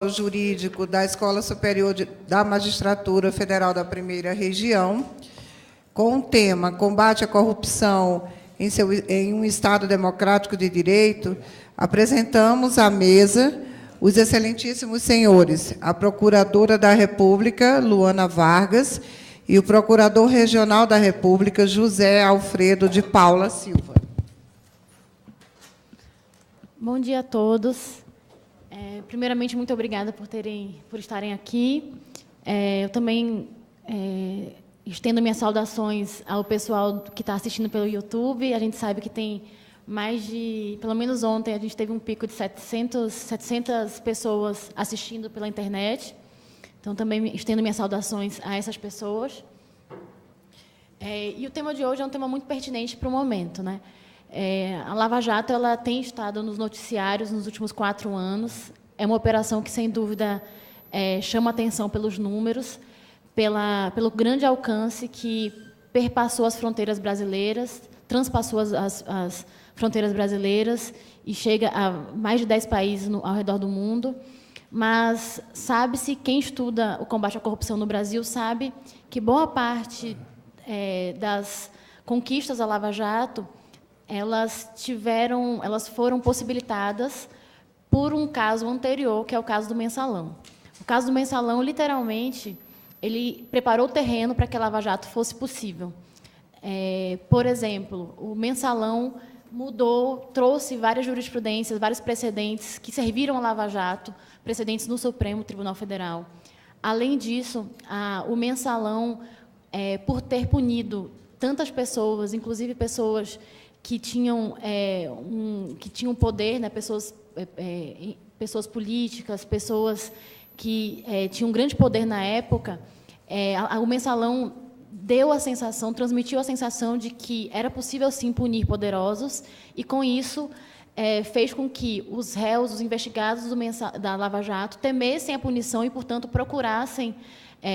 Jurídico da Escola Superior da Magistratura Federal da Primeira Região, com o tema Combate à Corrupção em um Estado Democrático de Direito, apresentamos à mesa os excelentíssimos senhores, a Procuradora da República, Luana Vargas, e o Procurador Regional da República, José Alfredo de Paula Silva. Bom dia a todos. Primeiramente, muito obrigada por estarem aqui. Eu também estendo minhas saudações ao pessoal que está assistindo pelo YouTube. A gente sabe que tem mais de... Pelo menos ontem, a gente teve um pico de 700 pessoas assistindo pela internet. Então, também estendo minhas saudações a essas pessoas. E o tema de hoje é um tema muito pertinente para o momento, né? A Lava Jato ela tem estado nos noticiários nos últimos 4 anos. É uma operação que, sem dúvida, chama atenção pelos números, pelo grande alcance que perpassou as fronteiras brasileiras, transpassou as fronteiras brasileiras e chega a mais de 10 países ao redor do mundo. Mas sabe-se, quem estuda o combate à corrupção no Brasil sabe que boa parte das conquistas da Lava Jato elas foram possibilitadas por um caso anterior, que é o caso do Mensalão. O caso do Mensalão, literalmente, ele preparou o terreno para que a Lava Jato fosse possível. Por exemplo, o Mensalão trouxe várias jurisprudências, vários precedentes que serviram à Lava Jato, precedentes no Supremo Tribunal Federal. Além disso, o Mensalão, por ter punido tantas pessoas, inclusive pessoas que tinham poder, né, pessoas políticas, pessoas que tinham grande poder na época, o Mensalão transmitiu a sensação de que era possível, sim, punir poderosos, e, com isso, fez com que os réus, os investigados da Lava Jato, temessem a punição e, portanto, procurassem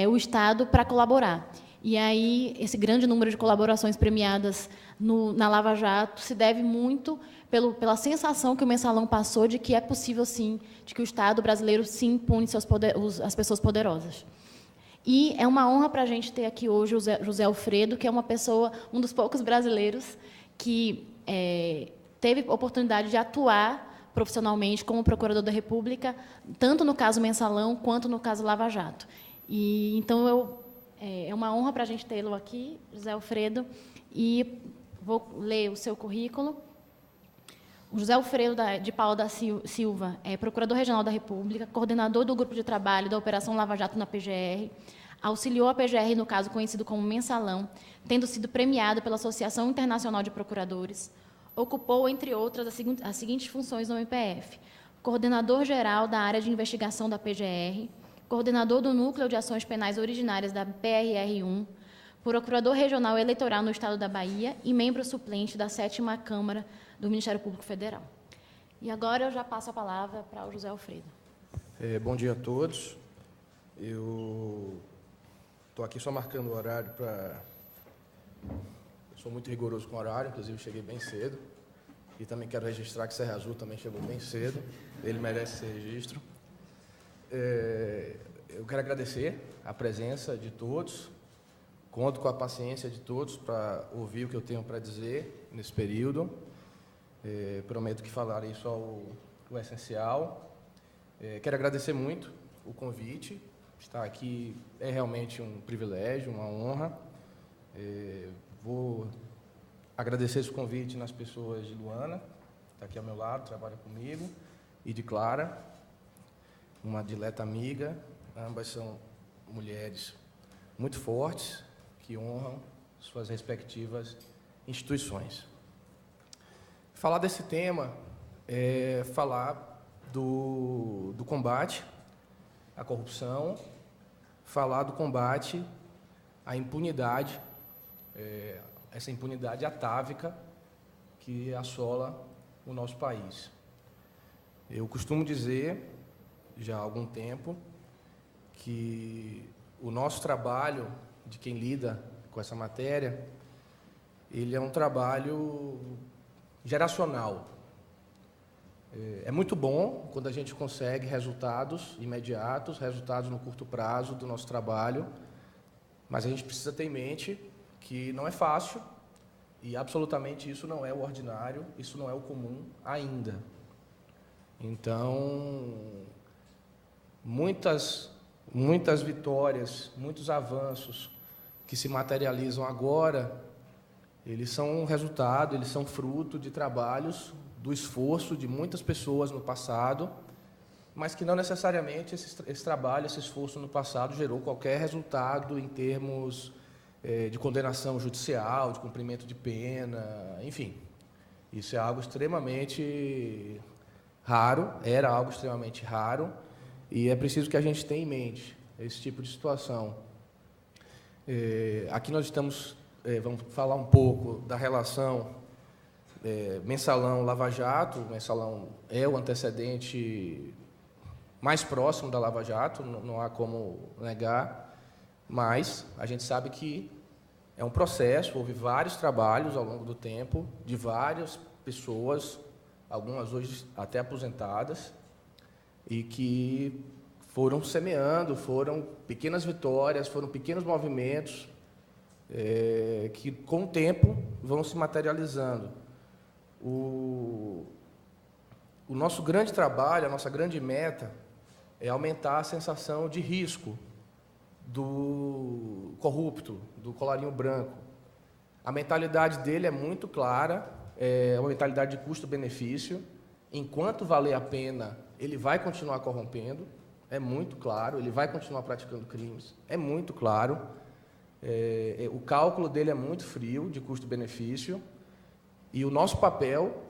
o Estado para colaborar. E aí, esse grande número de colaborações premiadas na Lava Jato se deve muito pela sensação que o Mensalão passou de que é possível, sim, de que o Estado brasileiro, sim, pune as pessoas poderosas. E é uma honra para a gente ter aqui hoje o José Alfredo, que é um dos poucos brasileiros que teve oportunidade de atuar profissionalmente como Procurador da República, tanto no caso Mensalão quanto no caso Lava Jato. E, então, é uma honra para a gente tê-lo aqui, José Alfredo, e vou ler o seu currículo. O José Alfredo de Paula da Silva é Procurador Regional da República, coordenador do Grupo de Trabalho da Operação Lava Jato na PGR, auxiliou a PGR no caso conhecido como Mensalão, tendo sido premiado pela Associação Internacional de Procuradores, ocupou, entre outras, as seguintes funções no MPF: coordenador-geral da área de investigação da PGR, coordenador do Núcleo de Ações Penais Originárias da PRR1, procurador regional eleitoral no Estado da Bahia e membro suplente da 7ª Câmara do Ministério Público Federal. E agora eu já passo a palavra para o José Alfredo. Bom dia a todos. Eu estou aqui só marcando o horário para... Eu sou muito rigoroso com o horário, inclusive cheguei bem cedo. E também quero registrar que Serra Azul também chegou bem cedo. Ele merece esse registro. Eu quero agradecer a presença de todos. Conto com a paciência de todos para ouvir o que eu tenho para dizer nesse período. Prometo que falarei só o essencial. Quero agradecer muito o convite. Estar aqui é realmente um privilégio, uma honra. Vou agradecer esse convite nas pessoas de Luana, que está aqui ao meu lado, trabalha comigo, e de Clara, uma dileta amiga. Ambas são mulheres muito fortes, que honram suas respectivas instituições. Falar desse tema é falar do combate à corrupção, falar do combate à impunidade, essa impunidade atávica que assola o nosso país. Eu costumo dizer, já há algum tempo, que o nosso trabalho, de quem lida com essa matéria, ele é um trabalho geracional. É muito bom quando a gente consegue resultados imediatos, resultados no curto prazo do nosso trabalho, mas a gente precisa ter em mente que não é fácil e absolutamente isso não é o ordinário, isso não é o comum ainda. Então, muitas vitórias, muitos avanços que se materializam agora, eles são resultado, eles são fruto de trabalhos, do esforço de muitas pessoas no passado, mas que não necessariamente esse trabalho, esse esforço no passado gerou qualquer resultado em termos de condenação judicial, de cumprimento de pena, enfim. Isso é algo extremamente raro, era algo extremamente raro, e é preciso que a gente tenha em mente esse tipo de situação. Aqui nós estamos, vamos falar um pouco da relação Mensalão-Lava Jato. O Mensalão é o antecedente mais próximo da Lava Jato, não há como negar, mas a gente sabe que é um processo, houve vários trabalhos ao longo do tempo, de várias pessoas, algumas hoje até aposentadas, e que foram semeando, foram pequenas vitórias, foram pequenos movimentos que, com o tempo, vão se materializando. O nosso grande trabalho, a nossa grande meta é aumentar a sensação de risco do corrupto, do colarinho branco. A mentalidade dele é muito clara, é uma mentalidade de custo-benefício. Enquanto valer a pena, ele vai continuar corrompendo, é muito claro, ele vai continuar praticando crimes, é muito claro. O cálculo dele é muito frio, de custo-benefício, e o nosso papel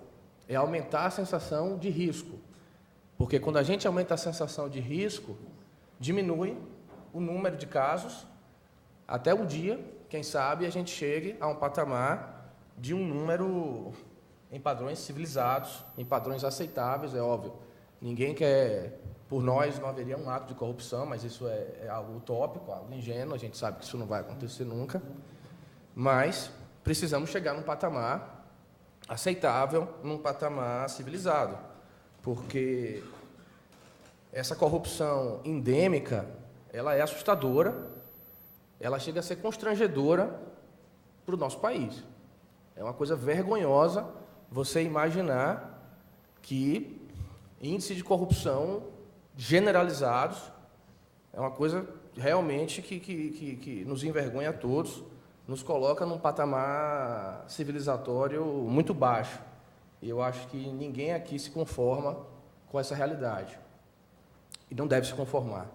é aumentar a sensação de risco, porque quando a gente aumenta a sensação de risco, diminui o número de casos, até um dia, quem sabe, a gente chegue a um patamar de um número em padrões civilizados, em padrões aceitáveis, é óbvio. Ninguém quer, por nós, não haveria um ato de corrupção, mas isso é algo utópico, algo ingênuo, a gente sabe que isso não vai acontecer nunca, mas precisamos chegar num patamar aceitável, num patamar civilizado, porque essa corrupção endêmica, ela é assustadora, ela chega a ser constrangedora para o nosso país. É uma coisa vergonhosa você imaginar que índices de corrupção generalizados é uma coisa realmente que nos envergonha a todos, nos coloca num patamar civilizatório muito baixo. E eu acho que ninguém aqui se conforma com essa realidade. E não deve se conformar.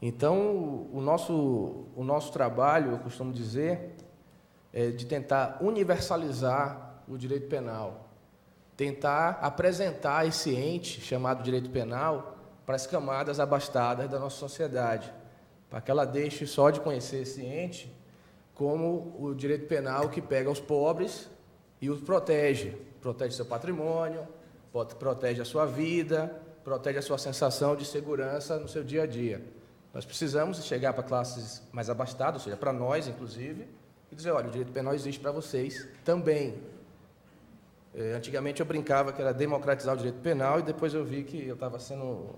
Então, o nosso trabalho, eu costumo dizer, é de tentar universalizar o direito penal, tentar apresentar esse ente chamado direito penal para as camadas abastadas da nossa sociedade, para que ela deixe só de conhecer esse ente como o direito penal que pega os pobres e os protege seu patrimônio, protege a sua vida, protege a sua sensação de segurança no seu dia a dia. Nós precisamos chegar para classes mais abastadas, ou seja, para nós, inclusive, e dizer, olha, o direito penal existe para vocês também. Antigamente eu brincava que era democratizar o direito penal e depois eu vi que eu estava sendo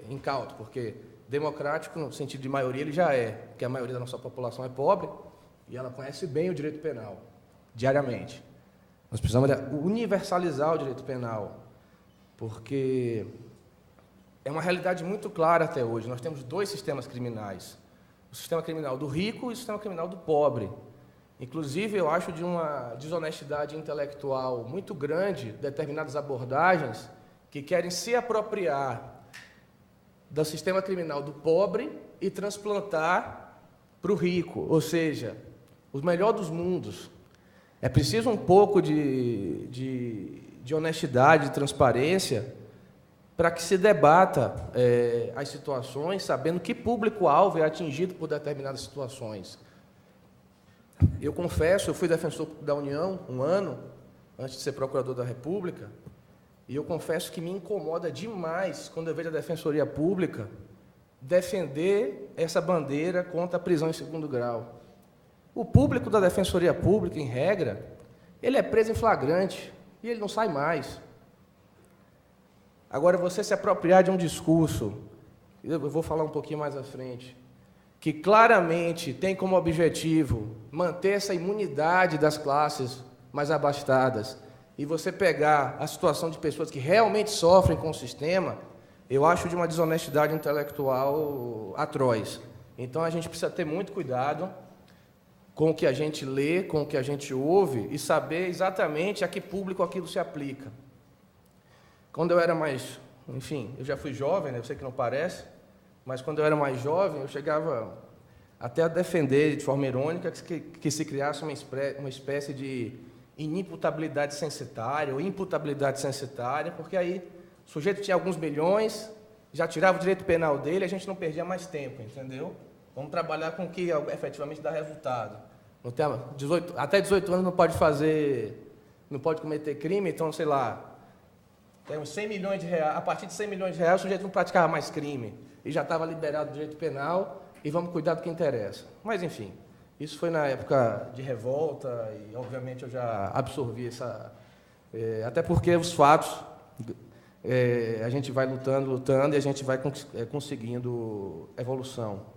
incauto, porque democrático, no sentido de maioria, ele já é, porque a maioria da nossa população é pobre e ela conhece bem o direito penal, diariamente. Nós precisamos universalizar o direito penal, porque é uma realidade muito clara até hoje. Nós temos dois sistemas criminais, o sistema criminal do rico e o sistema criminal do pobre. Inclusive, eu acho de uma desonestidade intelectual muito grande determinadas abordagens que querem se apropriar do sistema criminal do pobre e transplantar para o rico, ou seja, o melhor dos mundos. É preciso um pouco de honestidade, de transparência, para que se debata as situações, sabendo que público-alvo é atingido por determinadas situações. Eu confesso, eu fui defensor da União um ano, antes de ser procurador da República, e eu confesso que me incomoda demais, quando eu vejo a Defensoria Pública, defender essa bandeira contra a prisão em segundo grau. O público da Defensoria Pública, em regra, ele é preso em flagrante, e ele não sai mais. Agora, você se apropriar de um discurso, eu vou falar um pouquinho mais à frente, que claramente tem como objetivo manter essa imunidade das classes mais abastadas, e você pegar a situação de pessoas que realmente sofrem com o sistema, eu acho de uma desonestidade intelectual atroz. Então, a gente precisa ter muito cuidado com o que a gente lê, com o que a gente ouve, e saber exatamente a que público aquilo se aplica. Quando eu era mais... Enfim, eu já fui jovem, né? Eu sei que não parece, mas quando eu era mais jovem, eu chegava até a defender, de forma irônica, que se criasse uma espécie de inimputabilidade censitária, ou imputabilidade censitária, porque aí o sujeito tinha alguns milhões, já tirava o direito penal dele, a gente não perdia mais tempo, entendeu? Vamos trabalhar com o que efetivamente dá resultado. Até 18 anos não pode cometer crime, então, sei lá, tem uns 100 milhões de reais, a partir de 100 milhões de reais o sujeito não praticava mais crime, e já estava liberado do direito penal, e vamos cuidar do que interessa. Mas, enfim, isso foi na época de revolta, e, obviamente, eu já absorvi essa... até porque os fatos, a gente vai lutando, e a gente vai conseguindo evolução.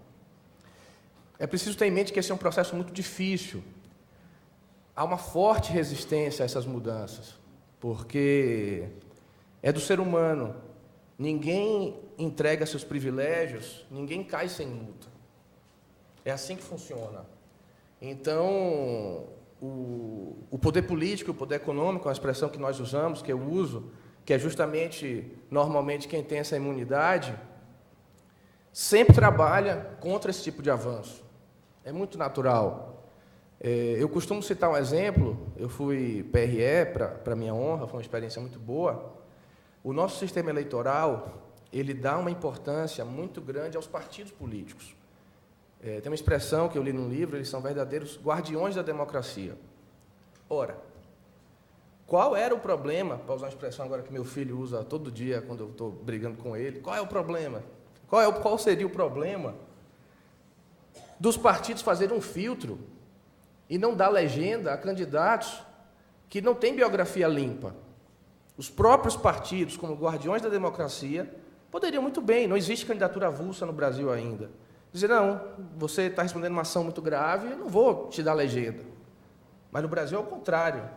É preciso ter em mente que esse é um processo muito difícil. Há uma forte resistência a essas mudanças, porque é do ser humano. Ninguém entrega seus privilégios, ninguém cai sem multa. É assim que funciona. Então, o poder político, o poder econômico, é uma expressão que nós usamos, que eu uso, que é justamente, normalmente, quem tem essa imunidade, sempre trabalha contra esse tipo de avanço. É muito natural. Eu costumo citar um exemplo, eu fui PRE, para minha honra, foi uma experiência muito boa. O nosso sistema eleitoral, ele dá uma importância muito grande aos partidos políticos. Tem uma expressão que eu li num livro, eles são verdadeiros guardiões da democracia. Ora, qual era o problema, para usar uma expressão agora que meu filho usa todo dia quando eu estou brigando com ele, qual é o problema? Qual seria o problema dos partidos fazerem um filtro e não dar legenda a candidatos que não têm biografia limpa? Os próprios partidos, como guardiões da democracia, poderiam muito bem, não existe candidatura avulsa no Brasil ainda, dizer, não, você está respondendo uma ação muito grave, eu não vou te dar legenda. Mas no Brasil é o contrário.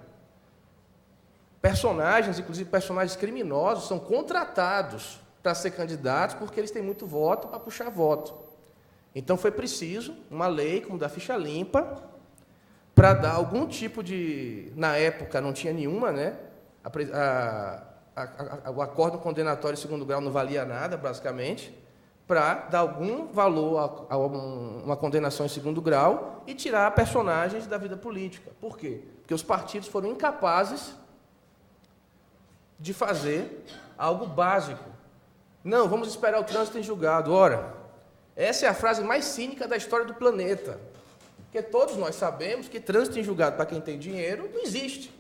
Personagens, inclusive personagens criminosos, são contratados para ser candidatos porque eles têm muito voto para puxar voto. Então foi preciso uma lei, como da ficha limpa, para dar algum tipo de... Na época não tinha nenhuma, né? O acórdão condenatório em segundo grau não valia nada, basicamente, para dar algum valor a uma condenação em segundo grau e tirar personagens da vida política. Por quê? Porque os partidos foram incapazes de fazer algo básico. Não, vamos esperar o trânsito em julgado. Ora, essa é a frase mais cínica da história do planeta. Porque todos nós sabemos que trânsito em julgado para quem tem dinheiro não existe.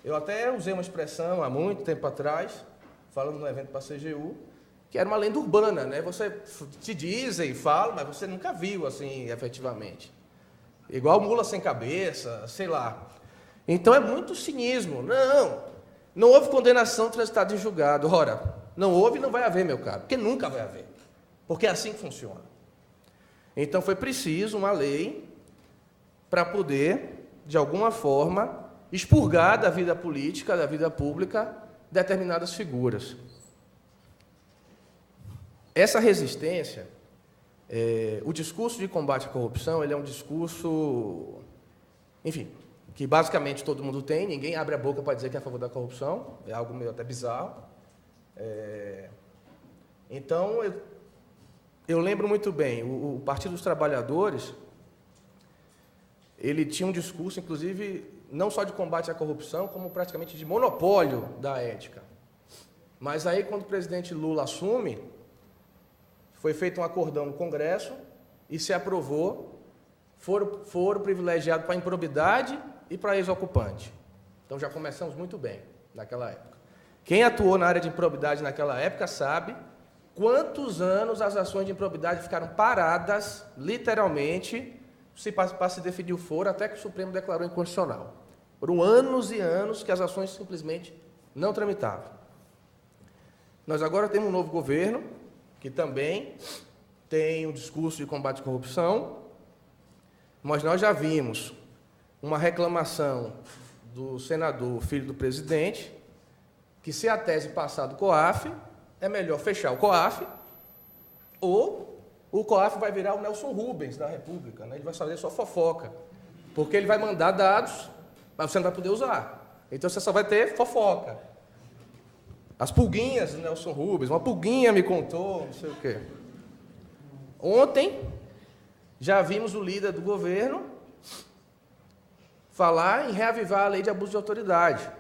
Eu até usei uma expressão há muito tempo atrás, falando no evento para a CGU, que era uma lenda urbana, né? Você te dizem, fala, mas você nunca viu assim, efetivamente. Igual mula sem cabeça, sei lá. Então é muito cinismo. Não houve condenação transitada em julgado. Ora, não houve e não vai haver, meu caro, porque nunca vai haver. Porque é assim que funciona. Então foi preciso uma lei para poder, de alguma forma, expurgar da vida política, da vida pública, determinadas figuras. Essa resistência, o discurso de combate à corrupção, ele é um discurso, enfim, que basicamente todo mundo tem, ninguém abre a boca para dizer que é a favor da corrupção, é algo meio até bizarro. Então, eu lembro muito bem, o Partido dos Trabalhadores, ele tinha um discurso, inclusive, não só de combate à corrupção, como praticamente de monopólio da ética. Mas aí, quando o presidente Lula assume, foi feito um acordão no Congresso e se aprovou foro privilegiado para improbidade e para ex-ocupante. Então, já começamos muito bem naquela época. Quem atuou na área de improbidade naquela época sabe quantos anos as ações de improbidade ficaram paradas, literalmente, para se definir o foro, até que o Supremo declarou inconstitucional. Foram anos e anos que as ações simplesmente não tramitavam. Nós agora temos um novo governo, que também tem um discurso de combate à corrupção, mas nós já vimos uma reclamação do senador, filho do presidente, que se a tese passar do COAF, é melhor fechar o COAF, ou o COAF vai virar o Nelson Rubens da República, né? Ele vai fazer só fofoca, porque ele vai mandar dados, mas você não vai poder usar. Então você só vai ter fofoca. As pulguinhas do Nelson Rubens, uma pulguinha me contou, não sei o quê. Ontem, já vimos o líder do governo falar em reavivar a lei de abuso de autoridade.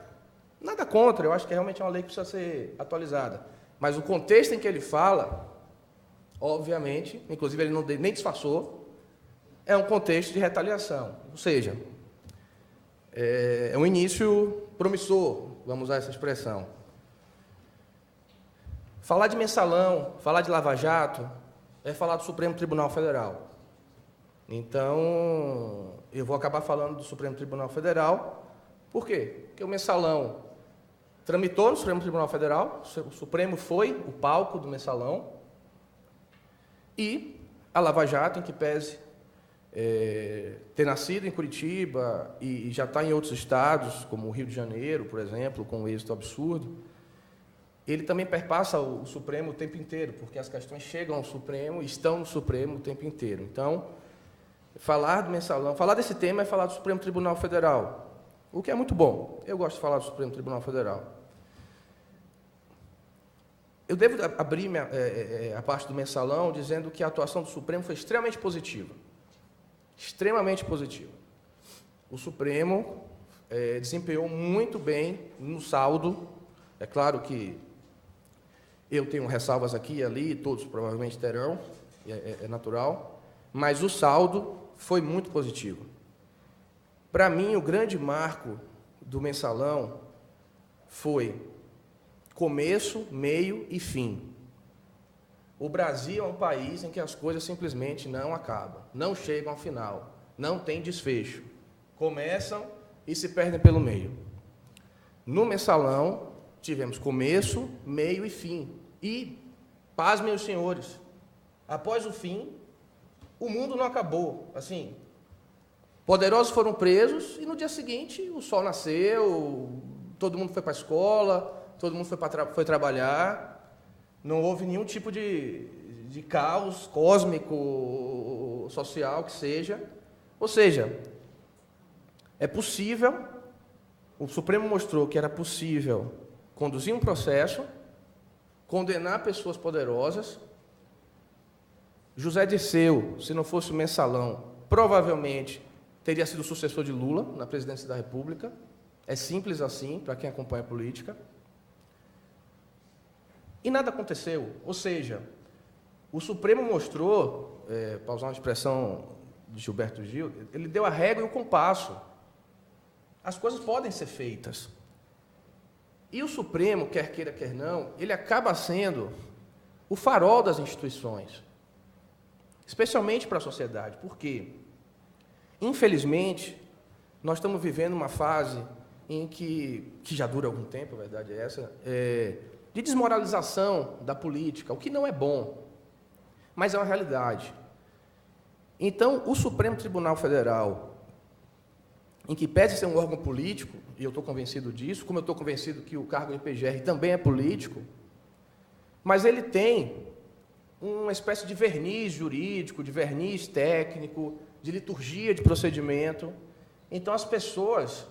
Nada contra, eu acho que realmente é uma lei que precisa ser atualizada. Mas o contexto em que ele fala, obviamente, inclusive ele nem disfarçou, é um contexto de retaliação. Ou seja, é um início promissor, vamos usar essa expressão. Falar de mensalão, falar de Lava Jato, é falar do Supremo Tribunal Federal. Então, eu vou acabar falando do Supremo Tribunal Federal. Por quê? Porque o mensalão tramitou no Supremo Tribunal Federal, o Supremo foi o palco do mensalão, e a Lava Jato, em que pese ter nascido em Curitiba e já está em outros estados, como o Rio de Janeiro, por exemplo, com um êxito absurdo, ele também perpassa o Supremo o tempo inteiro, porque as questões chegam ao Supremo e estão no Supremo o tempo inteiro. Então, falar do mensalão, falar desse tema é falar do Supremo Tribunal Federal, o que é muito bom. Eu gosto de falar do Supremo Tribunal Federal. Eu devo abrir a parte do mensalão dizendo que a atuação do Supremo foi extremamente positiva. Extremamente positiva. O Supremo desempenhou muito bem no saldo. É claro que eu tenho ressalvas aqui e ali, todos provavelmente terão, é natural, mas o saldo foi muito positivo. Para mim, o grande marco do mensalão foi começo, meio e fim. O Brasil é um país em que as coisas simplesmente não acabam, não chegam ao final, não tem desfecho. Começam e se perdem pelo meio. No mensalão, tivemos começo, meio e fim. E, pasmem os senhores, após o fim, o mundo não acabou. Assim, poderosos foram presos e no dia seguinte o sol nasceu, todo mundo foi para a escola, todo mundo foi trabalhar, não houve nenhum tipo de caos cósmico, social, que seja. Ou seja, é possível, o Supremo mostrou que era possível conduzir um processo, condenar pessoas poderosas. José Dirceu, se não fosse o mensalão, provavelmente teria sido o sucessor de Lula na presidência da República. É simples assim, para quem acompanha a política. E nada aconteceu. Ou seja, o Supremo mostrou, para usar uma expressão de Gilberto Gil, ele deu a régua e o compasso. As coisas podem ser feitas. E o Supremo, quer queira, quer não, ele acaba sendo o farol das instituições, especialmente para a sociedade. Por quê? Infelizmente, nós estamos vivendo uma fase em que já dura algum tempo, a verdade é essa, de desmoralização da política, o que não é bom, mas é uma realidade. Então, o Supremo Tribunal Federal, em que pese ser um órgão político, e eu estou convencido disso, como eu estou convencido que o cargo de PGR também é político, mas ele tem uma espécie de verniz jurídico, de verniz técnico, de liturgia de procedimento. Então, as pessoas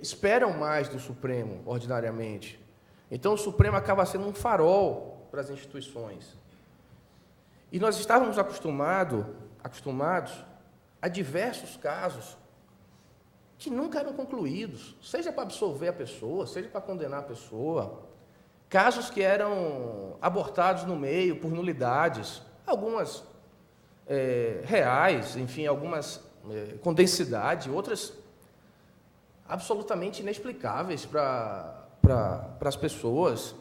esperam mais do Supremo, ordinariamente. Então, o Supremo acaba sendo um farol para as instituições. E nós estávamos acostumados a diversos casos que nunca eram concluídos, seja para absolver a pessoa, seja para condenar a pessoa. Casos que eram abortados no meio por nulidades, algumas reais, enfim, algumas com densidade, outras absolutamente inexplicáveis para as pessoas.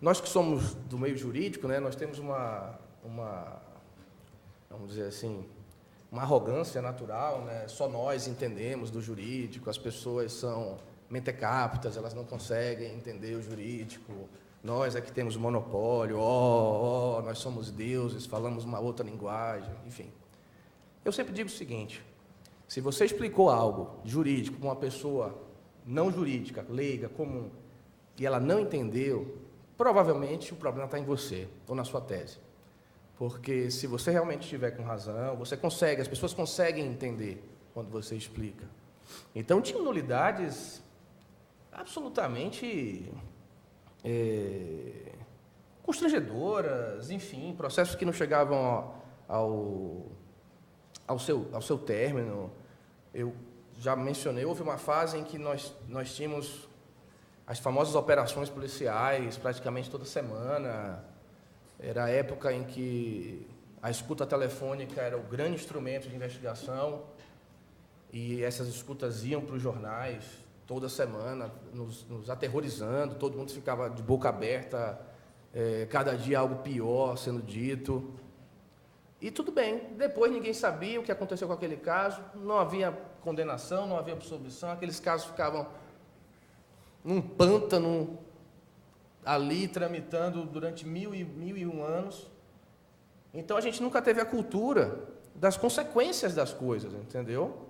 Nós que somos do meio jurídico, né, nós temos uma, vamos dizer assim, uma arrogância natural, né? Só nós entendemos do jurídico, as pessoas são mentecaptas, elas não conseguem entender o jurídico, nós é que temos monopólio, nós somos deuses, falamos uma outra linguagem, enfim. Eu sempre digo o seguinte, se você explicou algo jurídico para uma pessoa não jurídica, leiga, comum, e ela não entendeu, provavelmente o problema está em você, ou na sua tese. Porque se você realmente estiver com razão, você consegue, as pessoas conseguem entender quando você explica. Então, tinham nulidades absolutamente constrangedoras, enfim, processos que não chegavam ao seu término. Eu já mencionei, houve uma fase em que nós tínhamos as famosas operações policiais praticamente toda semana. Era a época em que a escuta telefônica era o grande instrumento de investigação e essas escutas iam para os jornais toda semana, nos aterrorizando, todo mundo ficava de boca aberta, cada dia algo pior sendo dito. E tudo bem, depois ninguém sabia o que aconteceu com aquele caso, não havia condenação, não havia absolvição, aqueles casos ficavam num pântano ali, tramitando durante 1001 anos. Então, a gente nunca teve a cultura das consequências das coisas, entendeu?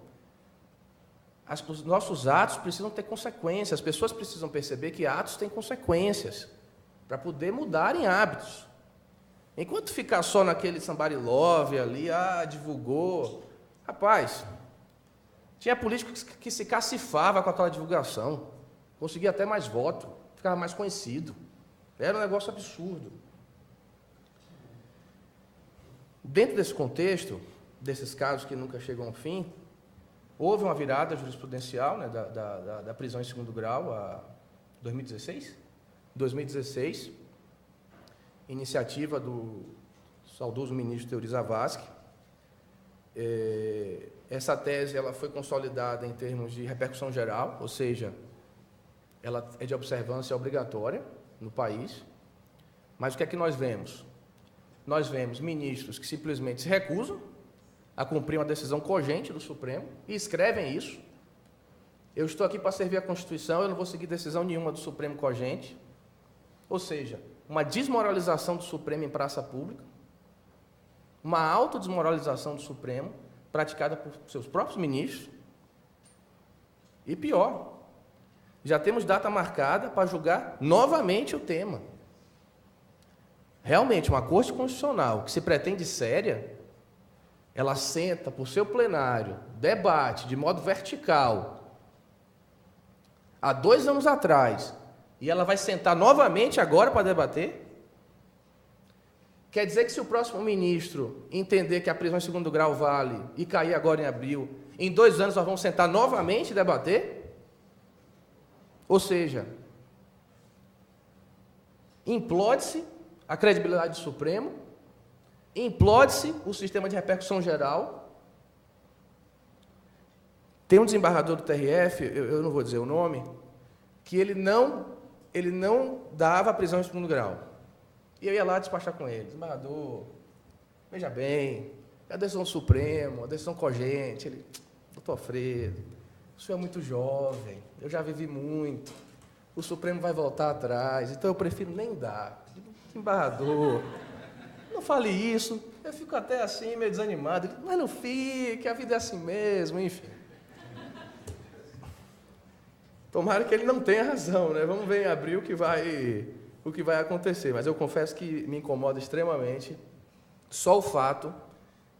Os nossos atos precisam ter consequências, as pessoas precisam perceber que atos têm consequências, para poder mudarem hábitos. Enquanto ficar só naquele somebody love ali, divulgou. Rapaz, tinha político que se cacifava com aquela divulgação, conseguia até mais voto, ficava mais conhecido. Era um negócio absurdo. Dentro desse contexto, desses casos que nunca chegam ao fim, houve uma virada jurisprudencial, né, da prisão em segundo grau, a 2016? 2016, iniciativa do saudoso ministro Teori Zavascki. Essa tese ela foi consolidada em termos de repercussão geral, ou seja, ela é de observância obrigatória no país. Mas o que é que nós vemos? Nós vemos ministros que simplesmente se recusam a cumprir uma decisão cogente do Supremo e escrevem isso. Eu estou aqui para servir a Constituição, eu não vou seguir decisão nenhuma do Supremo cogente. Ou seja, uma desmoralização do Supremo em praça pública, uma autodesmoralização do Supremo praticada por seus próprios ministros. E pior, já temos data marcada para julgar novamente o tema. Realmente, uma Corte Constitucional que se pretende séria, ela senta por seu plenário, debate de modo vertical, há 2 anos atrás, e ela vai sentar novamente agora para debater? Quer dizer que se o próximo ministro entender que a prisão em segundo grau vale e cair agora em abril, em 2 anos nós vamos sentar novamente e debater? Ou seja, implode-se a credibilidade do Supremo, implode-se o sistema de repercussão geral. Tem um desembargador do TRF, eu não vou dizer o nome, que ele não dava a prisão em segundo grau. E eu ia lá despachar com ele. Desembargador, veja bem, é a decisão do Supremo, a decisão cogente. Ele, doutor Alfredo, o senhor é muito jovem, eu já vivi muito, o Supremo vai voltar atrás, então eu prefiro nem dar. Desembargador, não fale isso, eu fico até assim, meio desanimado. Ele, mas não fique, a vida é assim mesmo, enfim. Tomara que ele não tenha razão, né? Vamos ver em abril o que vai acontecer. Mas eu confesso que me incomoda extremamente só o fato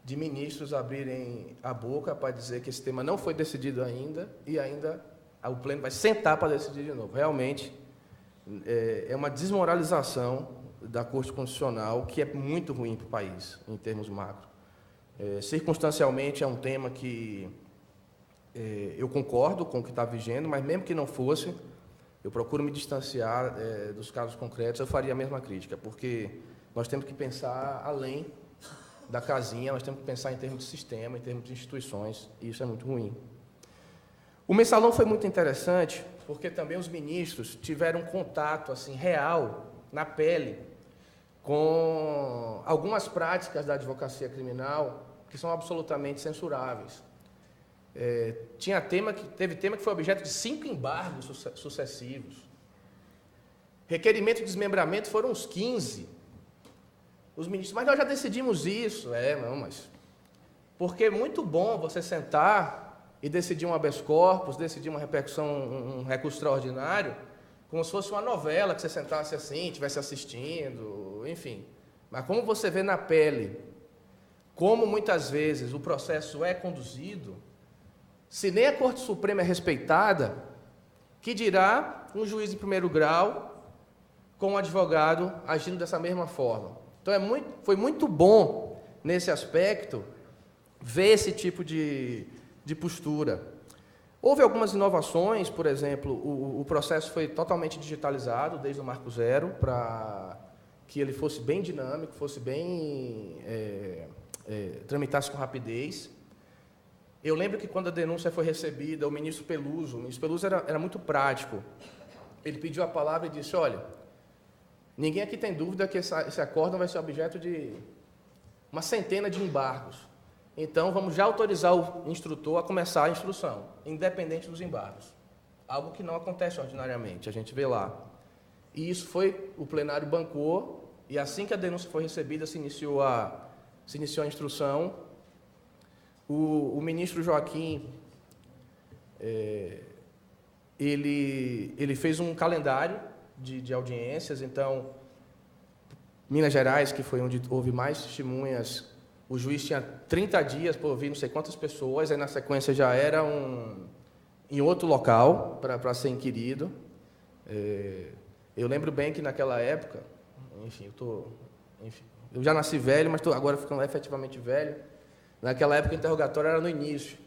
de ministros abrirem a boca para dizer que esse tema não foi decidido ainda e ainda o pleno vai sentar para decidir de novo. Realmente é uma desmoralização da Corte Constitucional que é muito ruim para o país, em termos macro. Circunstancialmente é um tema que eu concordo com o que está vigendo, mas mesmo que não fosse, eu procuro me distanciar dos casos concretos, eu faria a mesma crítica, porque nós temos que pensar além da casinha, nós temos que pensar em termos de sistema, em termos de instituições, e isso é muito ruim. O mensalão foi muito interessante, porque também os ministros tiveram contato assim, real, na pele, com algumas práticas da advocacia criminal que são absolutamente censuráveis. Teve tema que foi objeto de 5 embargos sucessivos. Requerimento de desmembramento foram uns 15. Os ministros, mas nós já decidimos isso. Não, mas... Porque é muito bom você sentar e decidir um habeas corpus, decidir uma repercussão, um recurso extraordinário, como se fosse uma novela que você sentasse assim, estivesse assistindo, enfim. Mas como você vê na pele, como muitas vezes o processo é conduzido, se nem a Corte Suprema é respeitada, que dirá um juiz de primeiro grau com um advogado agindo dessa mesma forma. Então, foi muito bom, nesse aspecto, ver esse tipo de postura. Houve algumas inovações, por exemplo, o processo foi totalmente digitalizado, desde o Marco Zero, para que ele fosse bem dinâmico, fosse bem... tramitasse com rapidez. Eu lembro que, quando a denúncia foi recebida, o ministro Peluso era muito prático. Ele pediu a palavra e disse, olha, ninguém aqui tem dúvida que esse acórdão vai ser objeto de uma centena de embargos. Então, vamos já autorizar o instrutor a começar a instrução, independente dos embargos. Algo que não acontece ordinariamente, a gente vê lá. E isso o plenário bancou, e assim que a denúncia foi recebida, se iniciou a instrução. O ministro Joaquim, ele fez um calendário de audiências. Então, Minas Gerais, que foi onde houve mais testemunhas, o juiz tinha 30 dias para ouvir não sei quantas pessoas, aí na sequência já era em outro local para ser inquirido. Eu lembro bem que naquela época, eu já nasci velho, mas estou agora ficando efetivamente velho. Naquela época o interrogatório era no início.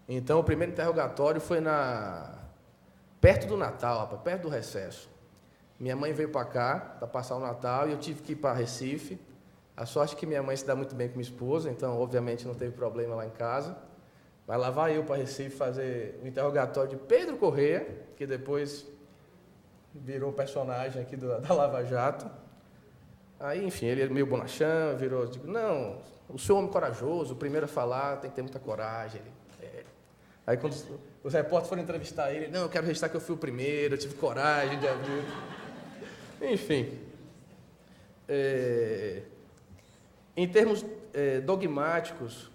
Então o primeiro interrogatório foi perto do Natal, perto do recesso. Minha mãe veio para cá para passar o Natal e eu tive que ir para Recife. A sorte é que minha mãe se dá muito bem com minha esposa, então obviamente não teve problema lá em casa. Mas lá vai eu para Recife fazer o interrogatório de Pedro Corrêa, que depois virou personagem aqui da Lava Jato. Aí, enfim, ele é meio bonachão, virou... Digo, não, o senhor é um homem corajoso, o primeiro a falar tem que ter muita coragem. Aí, quando os repórteres foram entrevistar ele, não, eu quero registrar que eu fui o primeiro, eu tive coragem de abrir... Enfim. Em termos dogmáticos,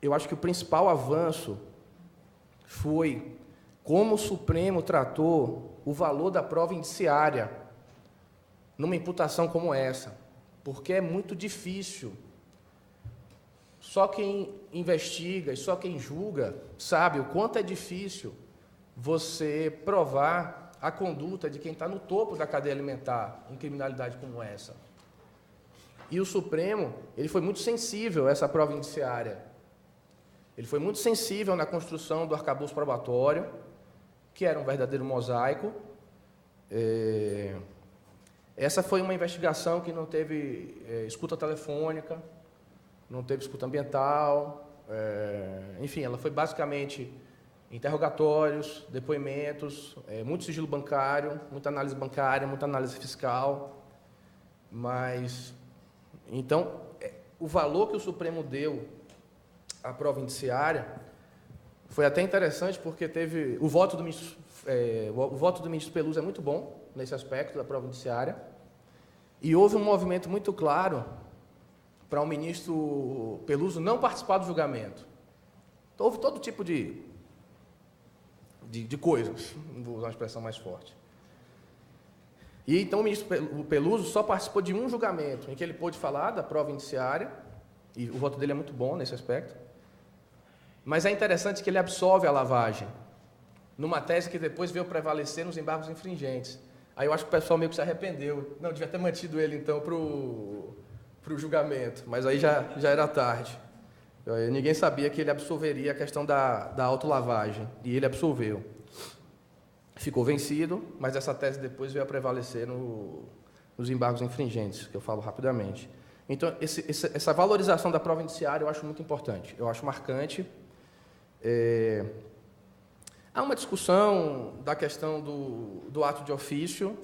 eu acho que o principal avanço foi como o Supremo tratou o valor da prova indiciária numa imputação como essa, porque é muito difícil. Só quem investiga e só quem julga sabe o quanto é difícil você provar a conduta de quem está no topo da cadeia alimentar em criminalidade como essa. E o Supremo, ele foi muito sensível a essa prova indiciária. Ele foi muito sensível na construção do arcabouço probatório, que era um verdadeiro mosaico. Essa foi uma investigação que não teve escuta telefônica, não teve escuta ambiental, enfim, ela foi basicamente interrogatórios, depoimentos, muito sigilo bancário, muita análise fiscal, mas, então, o valor que o Supremo deu à prova indiciária foi até interessante, porque teve o voto do ministro Peluso é muito bom nesse aspecto da prova indiciária, e houve um movimento muito claro para o ministro Peluso não participar do julgamento. Então, houve todo tipo de coisas, não vou usar uma expressão mais forte. E então o ministro Peluso só participou de um julgamento, em que ele pôde falar da prova indiciária, e o voto dele é muito bom nesse aspecto, mas é interessante que ele absolve a lavagem, numa tese que depois veio prevalecer nos embargos infringentes. Aí eu acho que o pessoal meio que se arrependeu. Não, devia ter mantido ele, então, para o julgamento, mas aí já era tarde. Ninguém sabia que ele absolveria a questão da autolavagem, e ele absolveu. Ficou vencido, mas essa tese depois veio a prevalecer nos embargos infringentes, que eu falo rapidamente. Então, essa valorização da prova indiciária eu acho muito importante, eu acho marcante. Há uma discussão da questão do ato de ofício.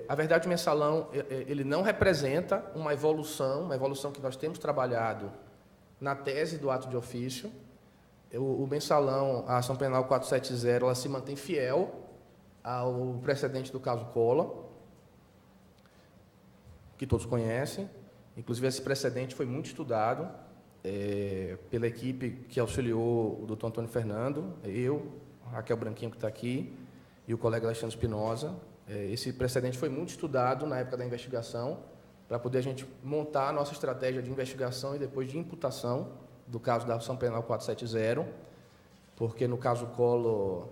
A verdade, o mensalão ele não representa uma evolução que nós temos trabalhado na tese do ato de ofício. O mensalão, a ação penal 470, ela se mantém fiel ao precedente do caso Collor, que todos conhecem. Inclusive, esse precedente foi muito estudado pela equipe que auxiliou o doutor Antônio Fernando, eu, Raquel Branquinho, que está aqui, e o colega Alexandre Espinosa. Esse precedente foi muito estudado na época da investigação, para poder a gente montar a nossa estratégia de investigação e depois de imputação do caso da ação penal 470, porque no caso Collor,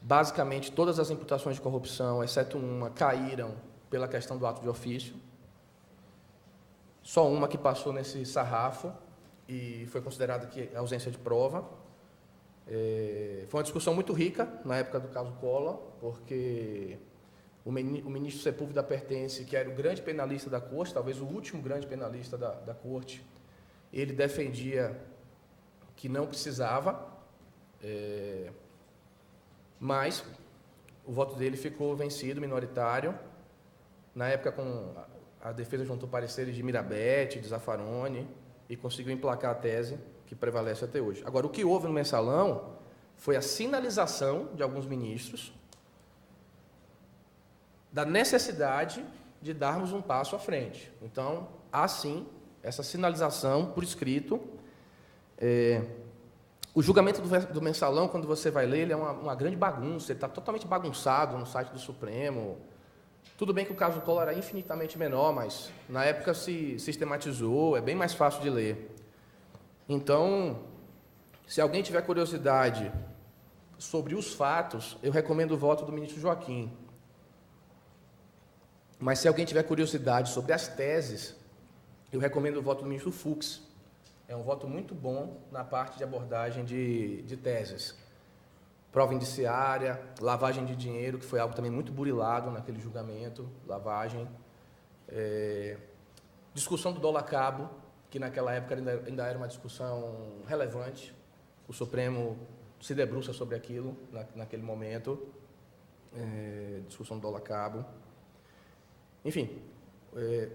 basicamente todas as imputações de corrupção, exceto uma, caíram pela questão do ato de ofício. Só uma que passou nesse sarrafo e foi considerada que ausência de prova. Foi uma discussão muito rica na época do caso Collor, porque o ministro Sepúlveda Pertence, que era o grande penalista da Corte, talvez o último grande penalista da Corte, ele defendia que não precisava, mas o voto dele ficou vencido, minoritário. Na época, a defesa juntou pareceres de Mirabete, de Zaffaroni, e conseguiu emplacar a tese que prevalece até hoje. Agora, o que houve no mensalão foi a sinalização de alguns ministros da necessidade de darmos um passo à frente. Então, há sim essa sinalização por escrito. O julgamento do mensalão, quando você vai ler, ele é uma grande bagunça, ele está totalmente bagunçado no site do Supremo. Tudo bem que o caso Collor era infinitamente menor, mas na época se sistematizou, é bem mais fácil de ler. Então, se alguém tiver curiosidade sobre os fatos, eu recomendo o voto do ministro Joaquim. Mas se alguém tiver curiosidade sobre as teses, eu recomendo o voto do ministro Fux. É um voto muito bom na parte de abordagem de teses. Prova indiciária, lavagem de dinheiro, que foi algo também muito burilado naquele julgamento, lavagem. Discussão do dólar cabo, que naquela época ainda era uma discussão relevante. O Supremo se debruça sobre aquilo naquele momento. Discussão do dólar cabo. Enfim,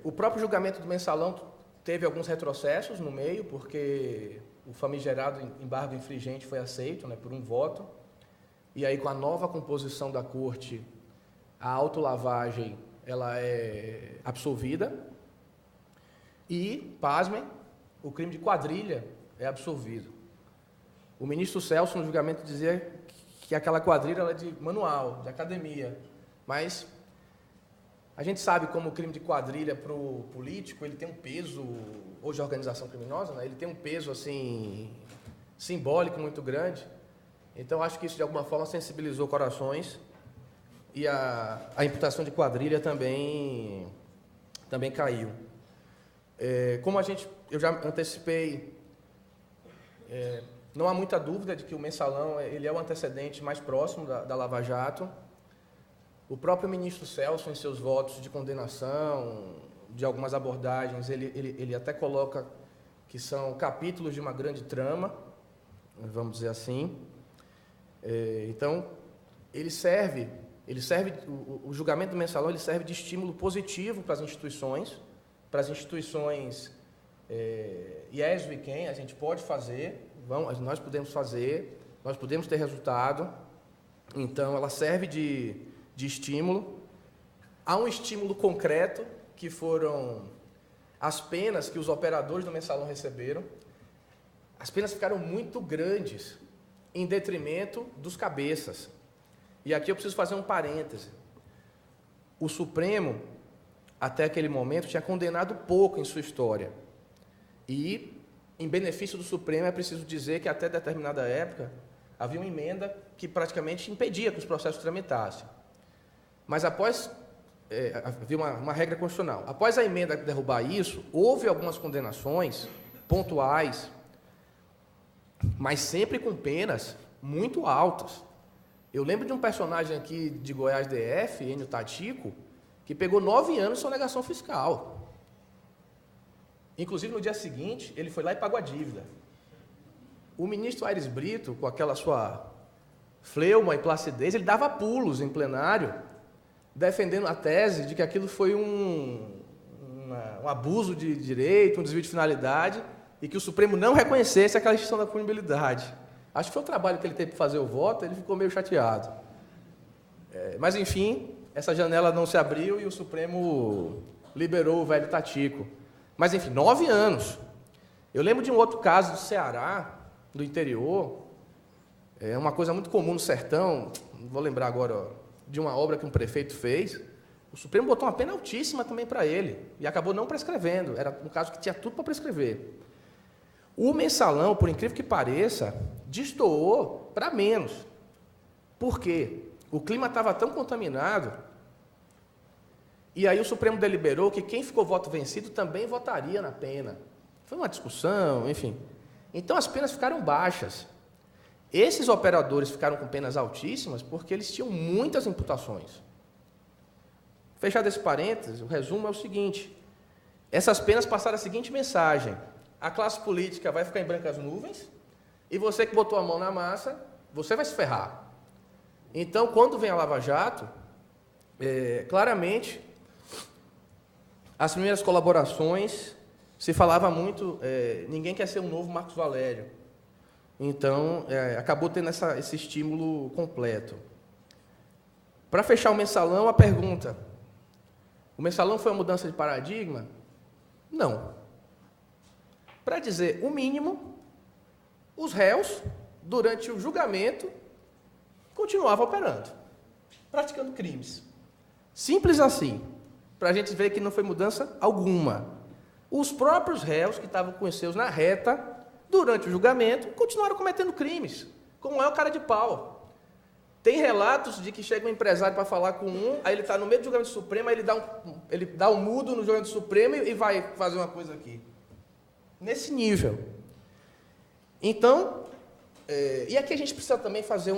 o próprio julgamento do mensalão teve alguns retrocessos no meio, porque o famigerado embargo infringente foi aceito, né, por um voto. E aí, com a nova composição da Corte, a autolavagem ela é absolvida. E, pasmem, o crime de quadrilha é absolvido. O ministro Celso, no julgamento, dizia que aquela quadrilha era de manual, de academia. Mas a gente sabe como o crime de quadrilha para o político, ele tem um peso, hoje a organização criminosa, né, ele tem um peso assim, simbólico muito grande. Então, acho que isso, de alguma forma, sensibilizou corações e a imputação de quadrilha também caiu. Como eu já antecipei, não há muita dúvida de que o mensalão ele é o antecedente mais próximo da Lava Jato. O próprio ministro Celso, em seus votos de condenação, de algumas abordagens, ele até coloca que são capítulos de uma grande trama, vamos dizer assim. Então, o julgamento do mensalão ele serve de estímulo positivo para as instituições IESO e quem a gente pode fazer, nós podemos fazer, nós podemos ter resultado. Então, ela serve de estímulo. Há um estímulo concreto, que foram as penas que os operadores do mensalão receberam. As penas ficaram muito grandes, em detrimento dos cabeças. E aqui eu preciso fazer um parêntese. O Supremo, até aquele momento, tinha condenado pouco em sua história. E, em benefício do Supremo, é preciso dizer que, até determinada época, havia uma emenda que praticamente impedia que os processos tramitassem. Mas havia uma regra constitucional. Após a emenda derrubar isso, houve algumas condenações pontuais, mas sempre com penas muito altas. Eu lembro de um personagem aqui de Goiás DF, Enio Tatico, que pegou 9 anos de sonegação fiscal. Inclusive, no dia seguinte, ele foi lá e pagou a dívida. O ministro Aires Brito, com aquela sua fleuma e placidez, ele dava pulos em plenário, defendendo a tese de que aquilo foi um abuso de direito, um desvio de finalidade, e que o Supremo não reconhecesse aquela extinção da punibilidade. Acho que foi o trabalho que ele teve para fazer o voto, ele ficou meio chateado. Mas, enfim, essa janela não se abriu e o Supremo liberou o velho Tatico. Mas, enfim, 9 anos. Eu lembro de um outro caso do Ceará, do interior, é uma coisa muito comum no sertão, não vou lembrar agora, de uma obra que um prefeito fez. O Supremo botou uma pena altíssima também para ele e acabou não prescrevendo. Era um caso que tinha tudo para prescrever. O mensalão, por incrível que pareça, destoou para menos. Por quê? O clima estava tão contaminado, e aí o Supremo deliberou que quem ficou voto vencido também votaria na pena. Foi uma discussão, enfim. Então as penas ficaram baixas. Esses operadores ficaram com penas altíssimas porque eles tinham muitas imputações. Fechado esse parênteses, o resumo é o seguinte: essas penas passaram a seguinte mensagem: a classe política vai ficar em brancas nuvens e você que botou a mão na massa, você vai se ferrar. Então, quando vem a Lava Jato, claramente, as primeiras colaborações, se falava muito, ninguém quer ser um novo Marcos Valério. Então, acabou tendo esse estímulo completo. Para fechar o mensalão, a pergunta: o mensalão foi uma mudança de paradigma? Não. Para dizer o mínimo, os réus, durante o julgamento, continuavam operando, praticando crimes. Simples assim, para a gente ver que não foi mudança alguma. Os próprios réus, que estavam com os seus na reta, durante o julgamento, continuaram cometendo crimes, como é o cara de pau. Tem relatos de que chega um empresário para falar com aí ele está no meio do julgamento supremo, aí ele dá um mudo no julgamento supremo e vai fazer uma coisa aqui. Nesse nível. Então, e aqui a gente precisa também fazer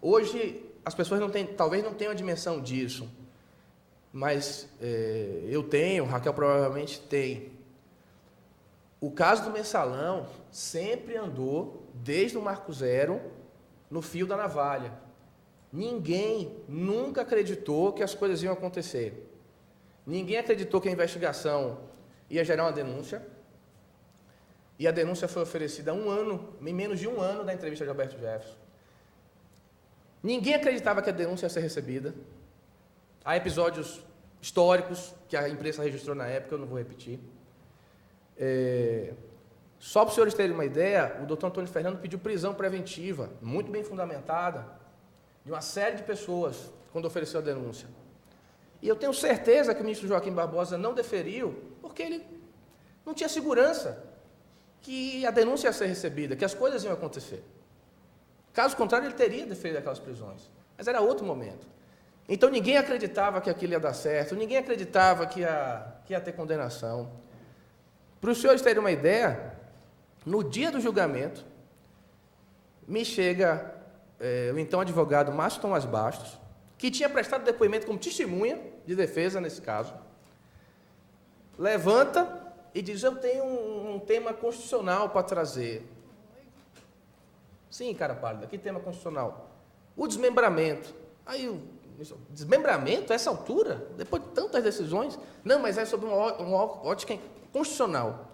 hoje, as pessoas talvez não tenham a dimensão disso, mas eu tenho, Raquel provavelmente tem. O caso do mensalão sempre andou, desde o Marco Zero, no fio da navalha. Ninguém nunca acreditou que as coisas iam acontecer. Ninguém acreditou que a investigação ia gerar uma denúncia. E a denúncia foi oferecida há 1 ano, em menos de 1 ano da entrevista de Alberto Jefferson. Ninguém acreditava que a denúncia ia ser recebida. Há episódios históricos que a imprensa registrou na época, eu não vou repetir. Só para os senhores terem uma ideia, o doutor Antônio Fernando pediu prisão preventiva, muito bem fundamentada, de uma série de pessoas, quando ofereceu a denúncia. E eu tenho certeza que o ministro Joaquim Barbosa não deferiu, porque ele não tinha segurança que a denúncia ia ser recebida, que as coisas iam acontecer. Caso contrário, ele teria deferido aquelas prisões. Mas era outro momento. Então, ninguém acreditava que aquilo ia dar certo, ninguém acreditava que ia ter condenação. Para os senhores terem uma ideia, no dia do julgamento, me chega o então advogado Márcio Tomás Bastos, que tinha prestado depoimento como testemunha de defesa nesse caso, levanta e diz: eu tenho um tema constitucional para trazer. Sim, cara pálida, que tema constitucional? O desmembramento. Aí, desmembramento a essa altura? Depois de tantas decisões? Não, mas é sobre uma ótica constitucional.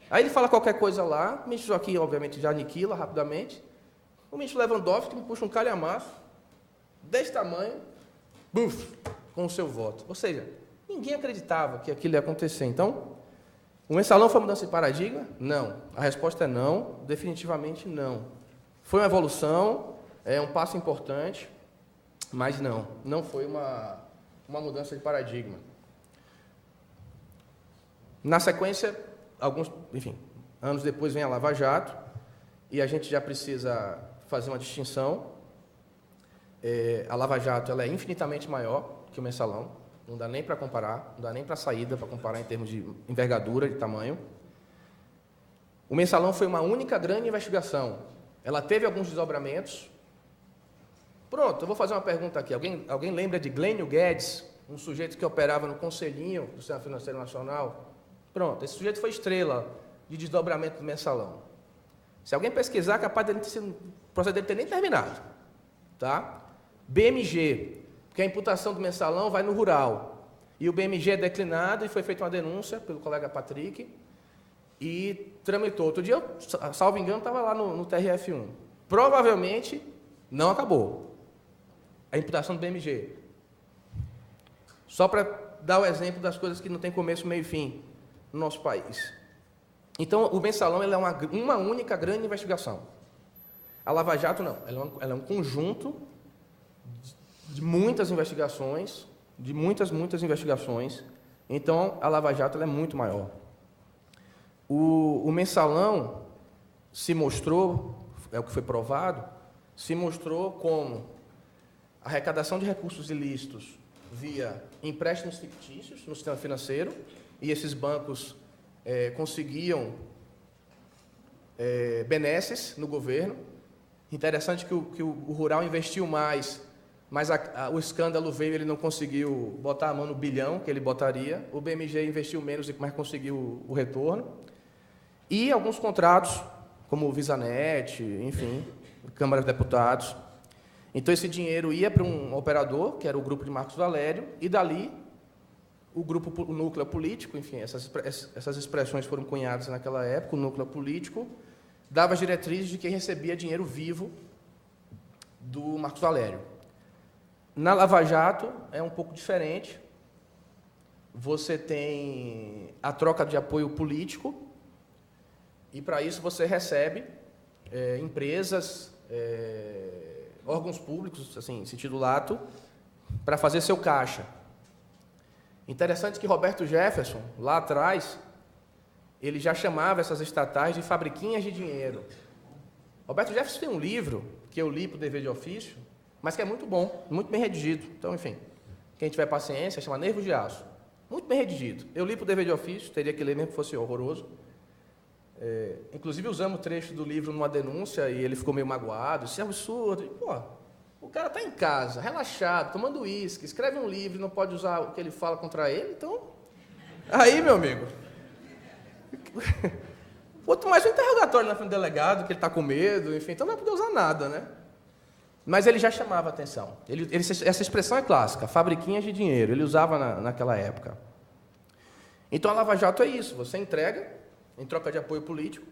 Aí ele fala qualquer coisa lá, o ministro Joaquim, obviamente, já aniquila rapidamente. O ministro Lewandowski me puxa um calhamaço, desse tamanho, buf, com o seu voto. Ou seja, ninguém acreditava que aquilo ia acontecer. Então, o mensalão foi uma mudança de paradigma? Não. A resposta é não, definitivamente não. Foi uma evolução, é um passo importante, mas não foi uma mudança de paradigma. Na sequência, anos depois vem a Lava Jato, e a gente já precisa fazer uma distinção. A Lava Jato ela é infinitamente maior que o mensalão, não dá nem para comparar, não dá nem para saída para comparar em termos de envergadura, de tamanho. O mensalão foi uma única grande investigação. Ela teve alguns desdobramentos. Pronto, eu vou fazer uma pergunta aqui. Alguém lembra de Glênio Guedes, um sujeito que operava no Conselhinho do Sistema Financeiro Nacional? Pronto, esse sujeito foi estrela de desdobramento do mensalão. Se alguém pesquisar, capaz dele o processo dele ter nem terminado. Tá? BMG, porque a imputação do mensalão vai no rural. E o BMG é declinado e foi feita uma denúncia pelo colega Patrick e tramitou. Outro dia, salvo engano, estava lá no TRF1. Provavelmente não acabou a imputação do BMG. Só para dar o exemplo das coisas que não tem começo, meio e fim no nosso país. Então, o Mensalão ele é uma única grande investigação. A Lava Jato não, ela é um conjunto de muitas investigações, de muitas investigações. Então, a Lava Jato ela é muito maior. O Mensalão se mostrou, é o que foi provado, se mostrou como arrecadação de recursos ilícitos via empréstimos fictícios no sistema financeiro, e esses bancos conseguiam benesses no governo. Interessante que o Rural investiu mais, mas o escândalo veio, ele não conseguiu botar a mão no bilhão que ele botaria. O BMG investiu menos, mas conseguiu o retorno. E alguns contratos, como o Visanet, enfim, Câmara dos Deputados. Então, esse dinheiro ia para um operador, que era o grupo de Marcos Valério, e dali o núcleo político, enfim, essas expressões foram cunhadas naquela época, o núcleo político dava as diretrizes de quem recebia dinheiro vivo do Marcos Valério. Na Lava Jato é um pouco diferente. Você tem a troca de apoio político e, para isso, você recebe empresas, órgãos públicos, assim, em sentido lato, para fazer seu caixa. Interessante que Roberto Jefferson, lá atrás, ele já chamava essas estatais de fabriquinhas de dinheiro. Roberto Jefferson tem um livro que eu li para o dever de ofício, mas que é muito bom, muito bem redigido. Então, enfim, quem tiver paciência, chama Nervos de Aço. Muito bem redigido. Eu li para o dever de ofício, teria que ler mesmo que fosse horroroso. Inclusive, usamos o trecho do livro numa denúncia e ele ficou meio magoado. Isso é absurdo. E, pô, o cara está em casa, relaxado, tomando uísque, escreve um livro e não pode usar o que ele fala contra ele, então... Aí, meu amigo... Quanto mais um interrogatório na frente do delegado, que ele está com medo, enfim, então não vai poder usar nada, né? Mas ele já chamava a atenção. Essa expressão é clássica, fabriquinhas de dinheiro, ele usava naquela época. Então a Lava Jato é isso, você entrega em troca de apoio político.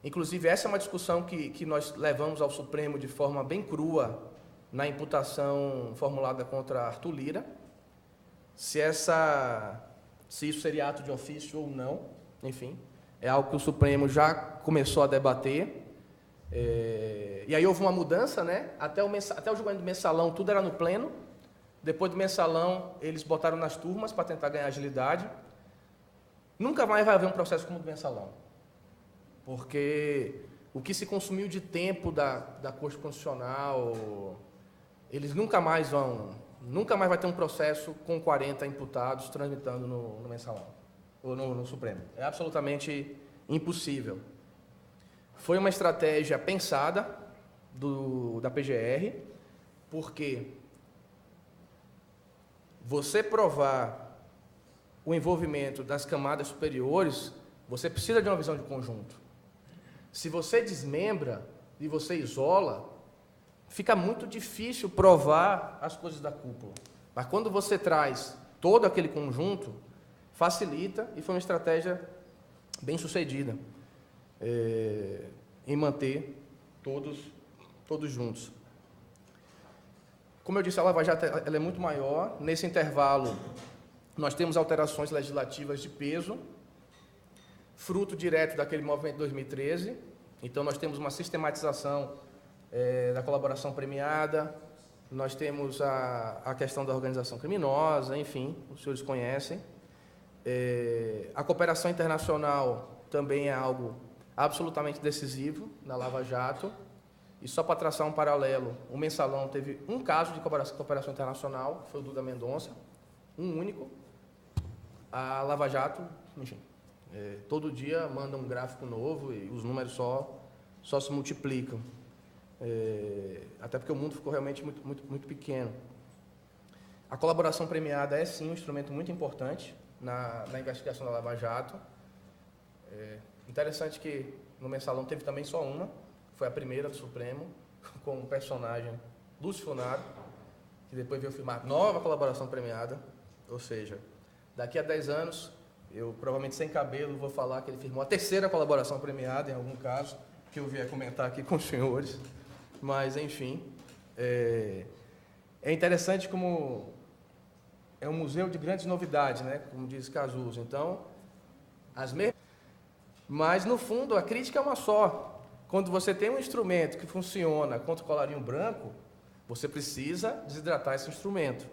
Inclusive, essa é uma discussão que nós levamos ao Supremo de forma bem crua na imputação formulada contra Arthur Lira, se isso seria ato de ofício ou não. Enfim, é algo que o Supremo já começou a debater. E aí houve uma mudança, né? Até o julgamento do Mensalão, tudo era no pleno. Depois do Mensalão, eles botaram nas turmas para tentar ganhar agilidade. Nunca mais vai haver um processo como o do Mensalão, porque o que se consumiu de tempo da Corte Constitucional, eles nunca mais vai ter um processo com 40 imputados tramitando no Mensalão. Ou no Supremo. É absolutamente impossível. Foi uma estratégia pensada da PGR, porque você provar o envolvimento das camadas superiores, você precisa de uma visão de conjunto. Se você desmembra e você isola, fica muito difícil provar as coisas da cúpula. Mas quando você traz todo aquele conjunto, facilita, e foi uma estratégia bem sucedida em manter todos juntos. Como eu disse, a Lava Jato ela é muito maior. Nesse intervalo, nós temos alterações legislativas de peso, fruto direto daquele movimento de 2013. Então, nós temos uma sistematização da colaboração premiada, nós temos a questão da organização criminosa, enfim, os senhores conhecem. A cooperação internacional também é algo absolutamente decisivo na Lava Jato. E só para traçar um paralelo, o Mensalão teve um caso de cooperação internacional, que foi o Duda Mendonça, um único. A Lava Jato, enfim, todo dia manda um gráfico novo e os números só se multiplicam. Até porque o mundo ficou realmente muito pequeno. A colaboração premiada é, sim, um instrumento muito importante na investigação da Lava Jato. Interessante que no Mensalão teve também só uma, foi a primeira do Supremo, com o personagem Lúcio Funaro, que depois veio firmar nova colaboração premiada. Ou seja, daqui a 10 anos, eu provavelmente sem cabelo vou falar que ele firmou a terceira colaboração premiada, em algum caso, que eu vier comentar aqui com os senhores. Mas, enfim, é interessante como é um museu de grandes novidades, né? Como diz Cazuza. Então, as mesmas... Mas, no fundo, a crítica é uma só. Quando você tem um instrumento que funciona contra o colarinho branco, você precisa desidratar esse instrumento.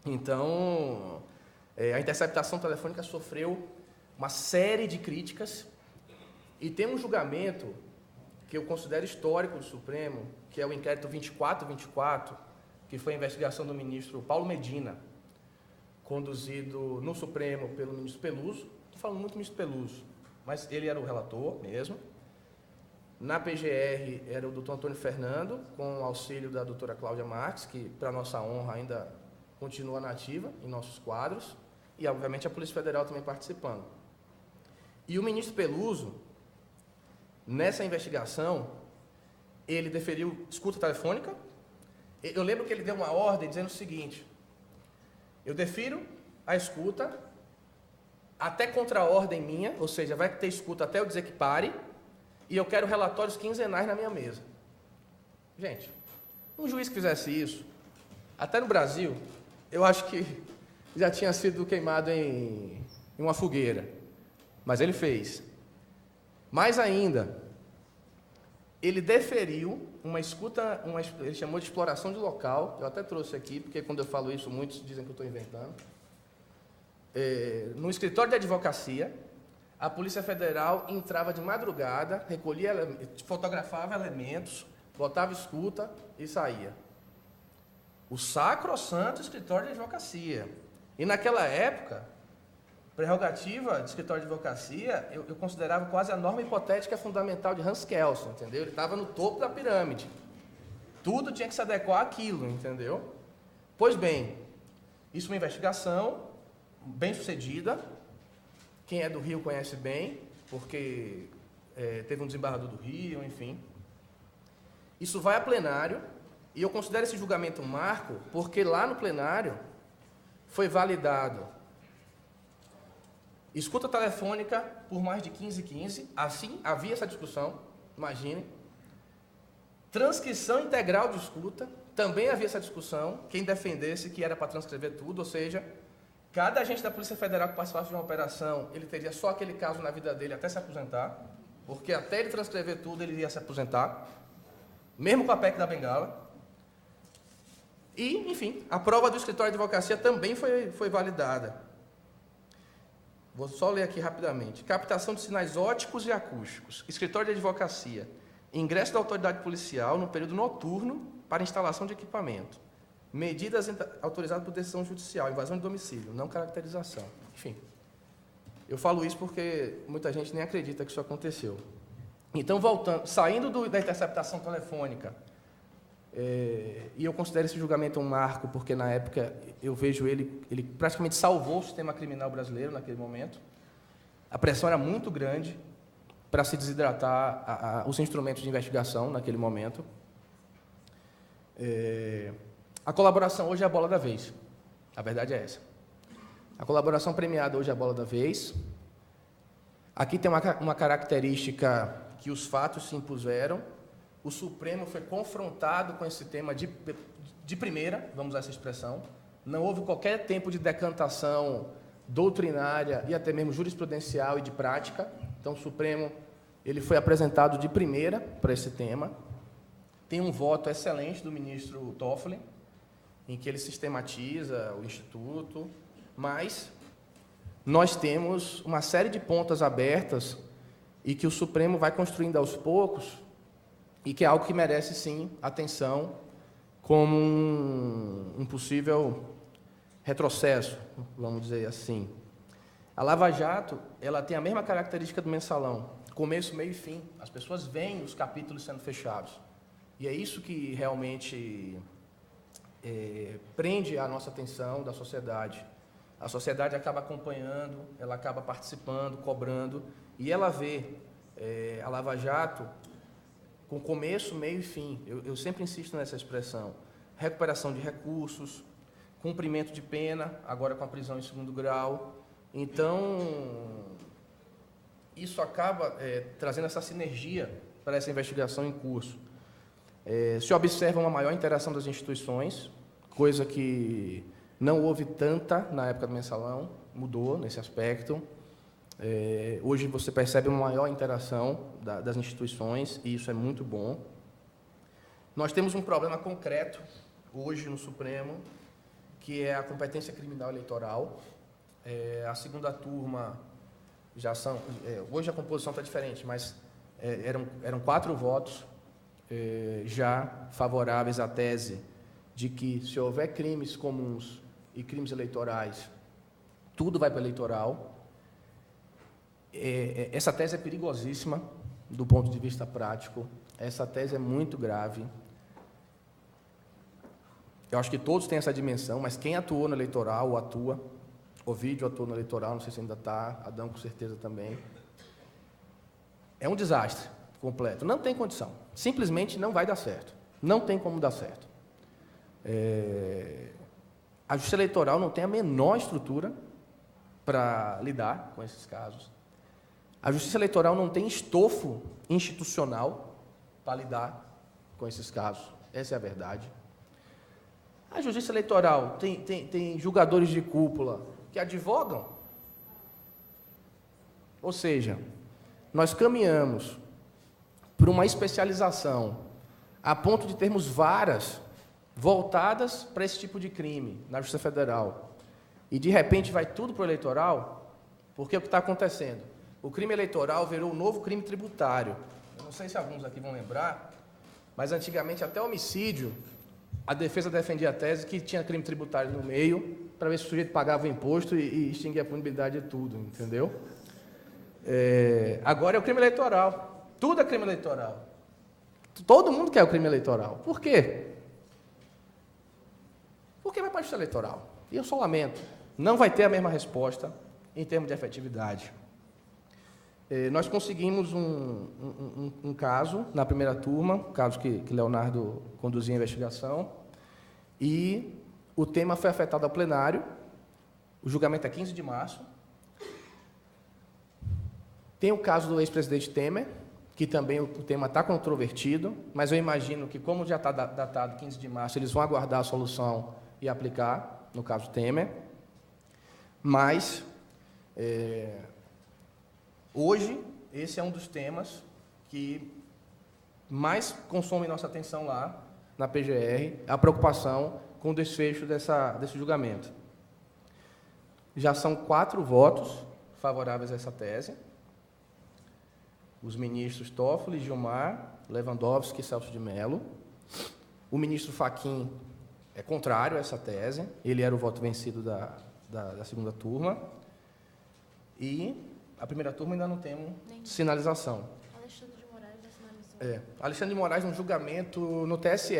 Então, a interceptação telefônica sofreu uma série de críticas e tem um julgamento que eu considero histórico do Supremo, que é o inquérito 2424, que foi a investigação do ministro Paulo Medina, conduzido no Supremo pelo ministro Peluso. Estou falando muito do ministro Peluso, mas ele era o relator mesmo. Na PGR era o doutor Antônio Fernando, com o auxílio da doutora Cláudia Marques, que, para nossa honra, ainda continua nativa em nossos quadros, e, obviamente, a Polícia Federal também participando. E o ministro Peluso, nessa investigação, ele deferiu escuta telefônica. Eu lembro que ele deu uma ordem dizendo o seguinte: eu defiro a escuta até contra a ordem minha, ou seja, vai ter escuta até eu dizer que pare, e eu quero relatórios quinzenais na minha mesa. Gente, um juiz que fizesse isso, até no Brasil, eu acho que já tinha sido queimado em uma fogueira. Mas ele fez. Mais ainda, ele deferiu uma escuta, ele chamou de exploração de local. Eu até trouxe aqui, porque quando eu falo isso, muitos dizem que eu estou inventando. No escritório de advocacia, a Polícia Federal entrava de madrugada, recolhia, fotografava elementos, botava escuta e saía. O sacrossanto escritório de advocacia. E naquela época, prerrogativa de escritório de advocacia, eu considerava quase a norma hipotética fundamental de Hans Kelsen, entendeu? Ele estava no topo da pirâmide. Tudo tinha que se adequar àquilo, entendeu? Pois bem, isso é uma investigação bem sucedida. Quem é do Rio conhece bem, porque teve um desembargador do Rio, enfim. Isso vai a plenário, e eu considero esse julgamento um marco, porque lá no plenário foi validado escuta telefônica por mais de 15, assim havia essa discussão, imagine. Transcrição integral de escuta, também havia essa discussão, quem defendesse que era para transcrever tudo, ou seja, cada agente da Polícia Federal que participasse de uma operação, ele teria só aquele caso na vida dele até se aposentar, porque até ele transcrever tudo, ele ia se aposentar, mesmo com a PEC da Bengala. E, enfim, a prova do escritório de advocacia também foi validada. Vou só ler aqui rapidamente. Captação de sinais óticos e acústicos. Escritório de advocacia. Ingresso da autoridade policial no período noturno para instalação de equipamento. Medidas autorizadas por decisão judicial. Invasão de domicílio, não caracterização. Enfim, eu falo isso porque muita gente nem acredita que isso aconteceu. Então, voltando, saindo da interceptação telefônica, e eu considero esse julgamento um marco, porque na época eu vejo ele praticamente salvou o sistema criminal brasileiro naquele momento. A pressão era muito grande para se desidratar os instrumentos de investigação naquele momento. A colaboração hoje é a bola da vez. A verdade é essa. A colaboração premiada hoje é a bola da vez. Aqui tem uma característica que os fatos se impuseram. O Supremo foi confrontado com esse tema de primeira, vamos usar essa expressão. Não houve qualquer tempo de decantação doutrinária e até mesmo jurisprudencial e de prática. Então, o Supremo ele foi apresentado de primeira para esse tema. Tem um voto excelente do ministro Toffoli, em que ele sistematiza o Instituto, mas nós temos uma série de pontas abertas e que o Supremo vai construindo aos poucos, e que é algo que merece, sim, atenção como um possível retrocesso, vamos dizer assim. A Lava Jato ela tem a mesma característica do mensalão, começo, meio e fim. As pessoas veem os capítulos sendo fechados. E é isso que realmente prende a nossa atenção da sociedade. A sociedade acaba acompanhando, ela acaba participando, cobrando, e ela vê a Lava Jato com começo, meio e fim. Eu sempre insisto nessa expressão. Recuperação de recursos, cumprimento de pena, agora com a prisão em segundo grau. Então, isso acaba trazendo essa sinergia para essa investigação em curso. Se observa uma maior interação das instituições, coisa que não houve tanta na época do mensalão, mudou nesse aspecto. Hoje você percebe uma maior interação das instituições, e isso é muito bom. Nós temos um problema concreto, hoje, no Supremo, que é a competência criminal eleitoral. A segunda turma já são... hoje a composição está diferente, mas eram 4 votos já favoráveis à tese de que, se houver crimes comuns e crimes eleitorais, tudo vai para o eleitoral. Essa tese é perigosíssima do ponto de vista prático. Essa tese é muito grave. Eu acho que todos têm essa dimensão, mas quem atuou no eleitoral, ou atua, Ovidio atuou no eleitoral, não sei se ainda está, Adão com certeza também. É um desastre completo, não tem condição. Simplesmente não vai dar certo. Não tem como dar certo. A Justiça Eleitoral não tem a menor estrutura para lidar com esses casos. A Justiça Eleitoral não tem estofo institucional para lidar com esses casos. Essa é a verdade. A Justiça Eleitoral tem julgadores de cúpula que advogam. Ou seja, nós caminhamos para uma especialização a ponto de termos varas voltadas para esse tipo de crime na Justiça Federal. E, de repente, vai tudo para o eleitoral, porque o que está acontecendo? O crime eleitoral virou um novo crime tributário. Eu não sei se alguns aqui vão lembrar, mas, antigamente, até homicídio, a defesa defendia a tese que tinha crime tributário no meio, para ver se o sujeito pagava o imposto e extinguia a punibilidade de tudo, entendeu? Agora é o crime eleitoral. Tudo é crime eleitoral. Todo mundo quer o crime eleitoral. Por quê? Porque vai para a Justiça Eleitoral. E eu só lamento. Não vai ter a mesma resposta em termos de efetividade. Nós conseguimos um caso na primeira turma, um caso que Leonardo conduzia a investigação, e o tema foi afetado ao plenário. O julgamento é 15 de março. Tem o caso do ex-presidente Temer, que também o tema está controvertido, mas eu imagino que, como já está datado 15 de março, eles vão aguardar a solução e aplicar, no caso Temer. Mas, hoje, esse é um dos temas que mais consome nossa atenção lá, na PGR, a preocupação com o desfecho desse julgamento. Já são 4 votos favoráveis a essa tese. Os ministros Toffoli, Gilmar, Lewandowski e Celso de Mello. O ministro Fachin é contrário a essa tese, ele era o voto vencido da segunda turma. E a primeira turma ainda não tem sinalização. Alexandre de Moraes já sinalizou. Alexandre de Moraes, no julgamento no TSE,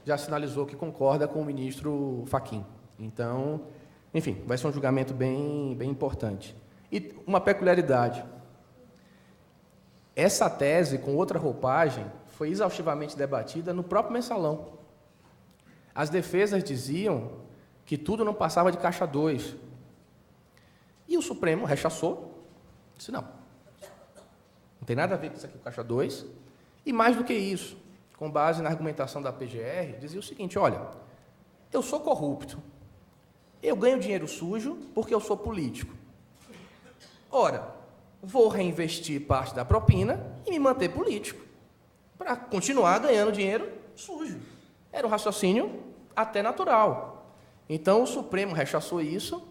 já sinalizou que concorda com o ministro Fachin. Então, enfim, vai ser um julgamento bem importante. E uma peculiaridade. Essa tese, com outra roupagem, foi exaustivamente debatida no próprio mensalão. As defesas diziam que tudo não passava de caixa 2. E o Supremo rechaçou, disse não tem nada a ver com isso aqui, caixa 2. E mais do que isso, com base na argumentação da PGR, dizia o seguinte: olha, eu sou corrupto, eu ganho dinheiro sujo porque eu sou político. Ora, vou reinvestir parte da propina e me manter político, para continuar ganhando dinheiro sujo. Era um raciocínio até natural. Então, o Supremo rechaçou isso,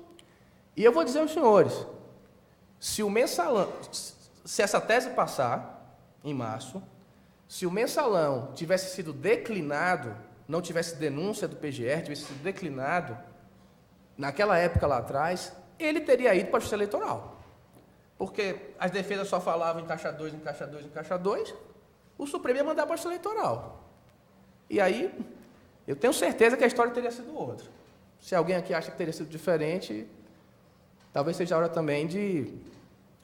e eu vou dizer aos senhores, se essa tese passar, em março, se o mensalão tivesse sido declinado, não tivesse denúncia do PGR, tivesse sido declinado, naquela época lá atrás, ele teria ido para a Justiça Eleitoral. Porque as defesas só falavam em caixa 2, em caixa 2, em caixa 2, o Supremo ia mandar para a Justiça Eleitoral. E aí, eu tenho certeza que a história teria sido outra. Se alguém aqui acha que teria sido diferente, talvez seja a hora também de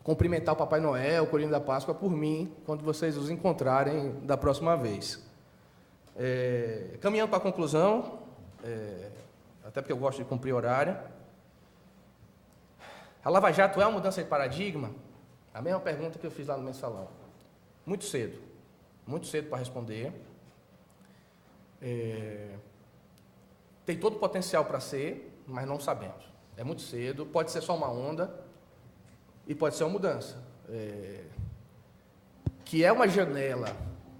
cumprimentar o Papai Noel, o Coelhinho da Páscoa, por mim, quando vocês os encontrarem da próxima vez. Caminhando para a conclusão, até até porque eu gosto de cumprir horário. A Lava Jato é uma mudança de paradigma? A mesma pergunta que eu fiz lá no mensalão. Muito cedo para responder. Tem todo o potencial para ser, mas não sabemos. É muito cedo, pode ser só uma onda e pode ser uma mudança. Que é uma janela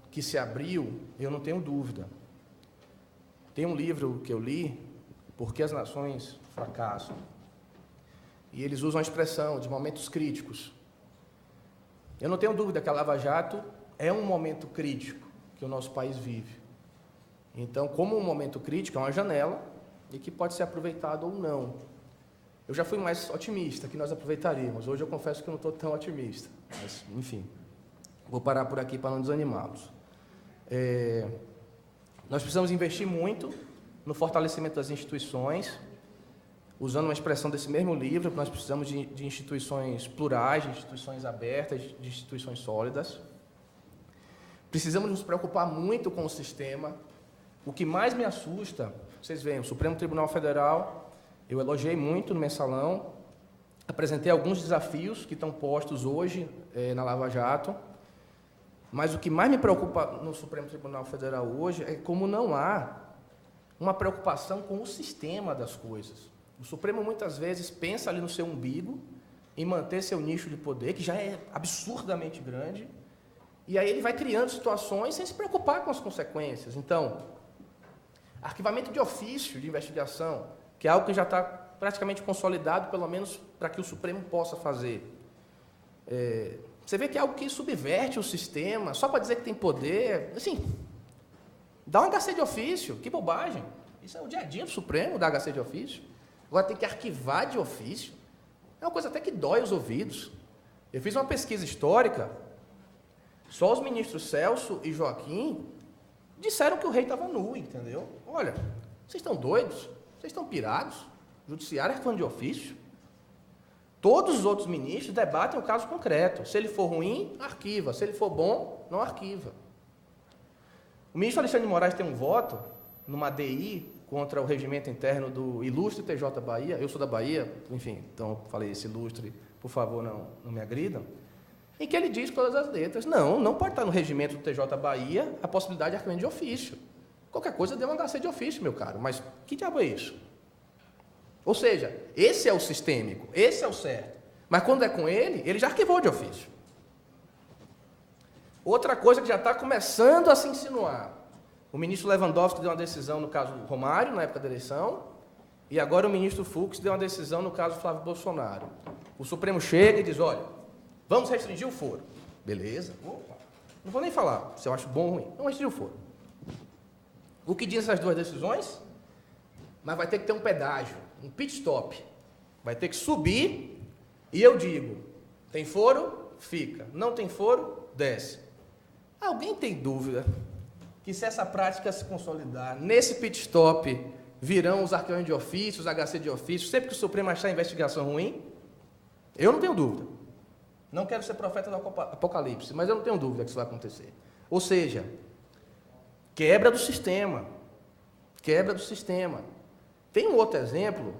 que se abriu, eu não tenho dúvida. Tem um livro que eu li, Por que as Nações Fracassam? E eles usam a expressão de momentos críticos. Eu não tenho dúvida que a Lava Jato é um momento crítico que o nosso país vive. Então, como um momento crítico, é uma janela e que pode ser aproveitado ou não. Eu já fui mais otimista, que nós aproveitaríamos. Hoje eu confesso que eu não estou tão otimista. Mas, enfim, vou parar por aqui para não desanimá-los. Nós precisamos investir muito no fortalecimento das instituições. Usando uma expressão desse mesmo livro, nós precisamos de instituições plurais, de instituições abertas, de instituições sólidas. Precisamos nos preocupar muito com o sistema. O que mais me assusta, vocês veem, o Supremo Tribunal Federal, eu elogiei muito no mensalão, apresentei alguns desafios que estão postos hoje na Lava Jato, mas o que mais me preocupa no Supremo Tribunal Federal hoje é como não há uma preocupação com o sistema das coisas. O Supremo, muitas vezes, pensa ali no seu umbigo, em manter seu nicho de poder, que já é absurdamente grande, e aí ele vai criando situações sem se preocupar com as consequências. Então, arquivamento de ofício de investigação, que é algo que já está praticamente consolidado, pelo menos para que o Supremo possa fazer. Você vê que é algo que subverte o sistema, só para dizer que tem poder. Assim, dá um HC de ofício, que bobagem. Isso é o dia a dia do Supremo, dar HC de ofício. Agora tem que arquivar de ofício. É uma coisa até que dói os ouvidos. Eu fiz uma pesquisa histórica, só os ministros Celso e Joaquim disseram que o rei estava nu, entendeu? Olha, vocês estão doidos? Vocês estão pirados? O judiciário é arquivando de ofício. Todos os outros ministros debatem o caso concreto. Se ele for ruim, arquiva. Se ele for bom, não arquiva. O ministro Alexandre de Moraes tem um voto numa DI contra o regimento interno do ilustre TJ Bahia. Eu sou da Bahia, enfim, então falei esse ilustre, por favor, não me agridam. Em que ele diz todas as letras, não pode estar no regimento do TJ Bahia a possibilidade de arquivamento de ofício. Qualquer coisa dê um HC de ofício, meu caro, mas que diabo é isso? Ou seja, esse é o sistêmico, esse é o certo. Mas quando é com ele já arquivou de ofício. Outra coisa que já está começando a se insinuar. O ministro Lewandowski deu uma decisão no caso do Romário, na época da eleição, e agora o ministro Fux deu uma decisão no caso do Flávio Bolsonaro. O Supremo chega e diz, olha, vamos restringir o foro. Beleza. Opa. Não vou nem falar se eu acho bom ou ruim. Vamos restringir o foro. O que diz essas duas decisões? Mas vai ter que ter um pedágio, um pit stop. Vai ter que subir e eu digo, tem foro? Fica. Não tem foro? Desce. Alguém tem dúvida que se essa prática se consolidar, nesse pit stop virão os arquivamentos de ofício, os HC de ofício, sempre que o Supremo achar a investigação ruim? Eu não tenho dúvida. Não quero ser profeta do Apocalipse, mas eu não tenho dúvida que isso vai acontecer. Ou seja, quebra do sistema. Quebra do sistema. Tem um outro exemplo,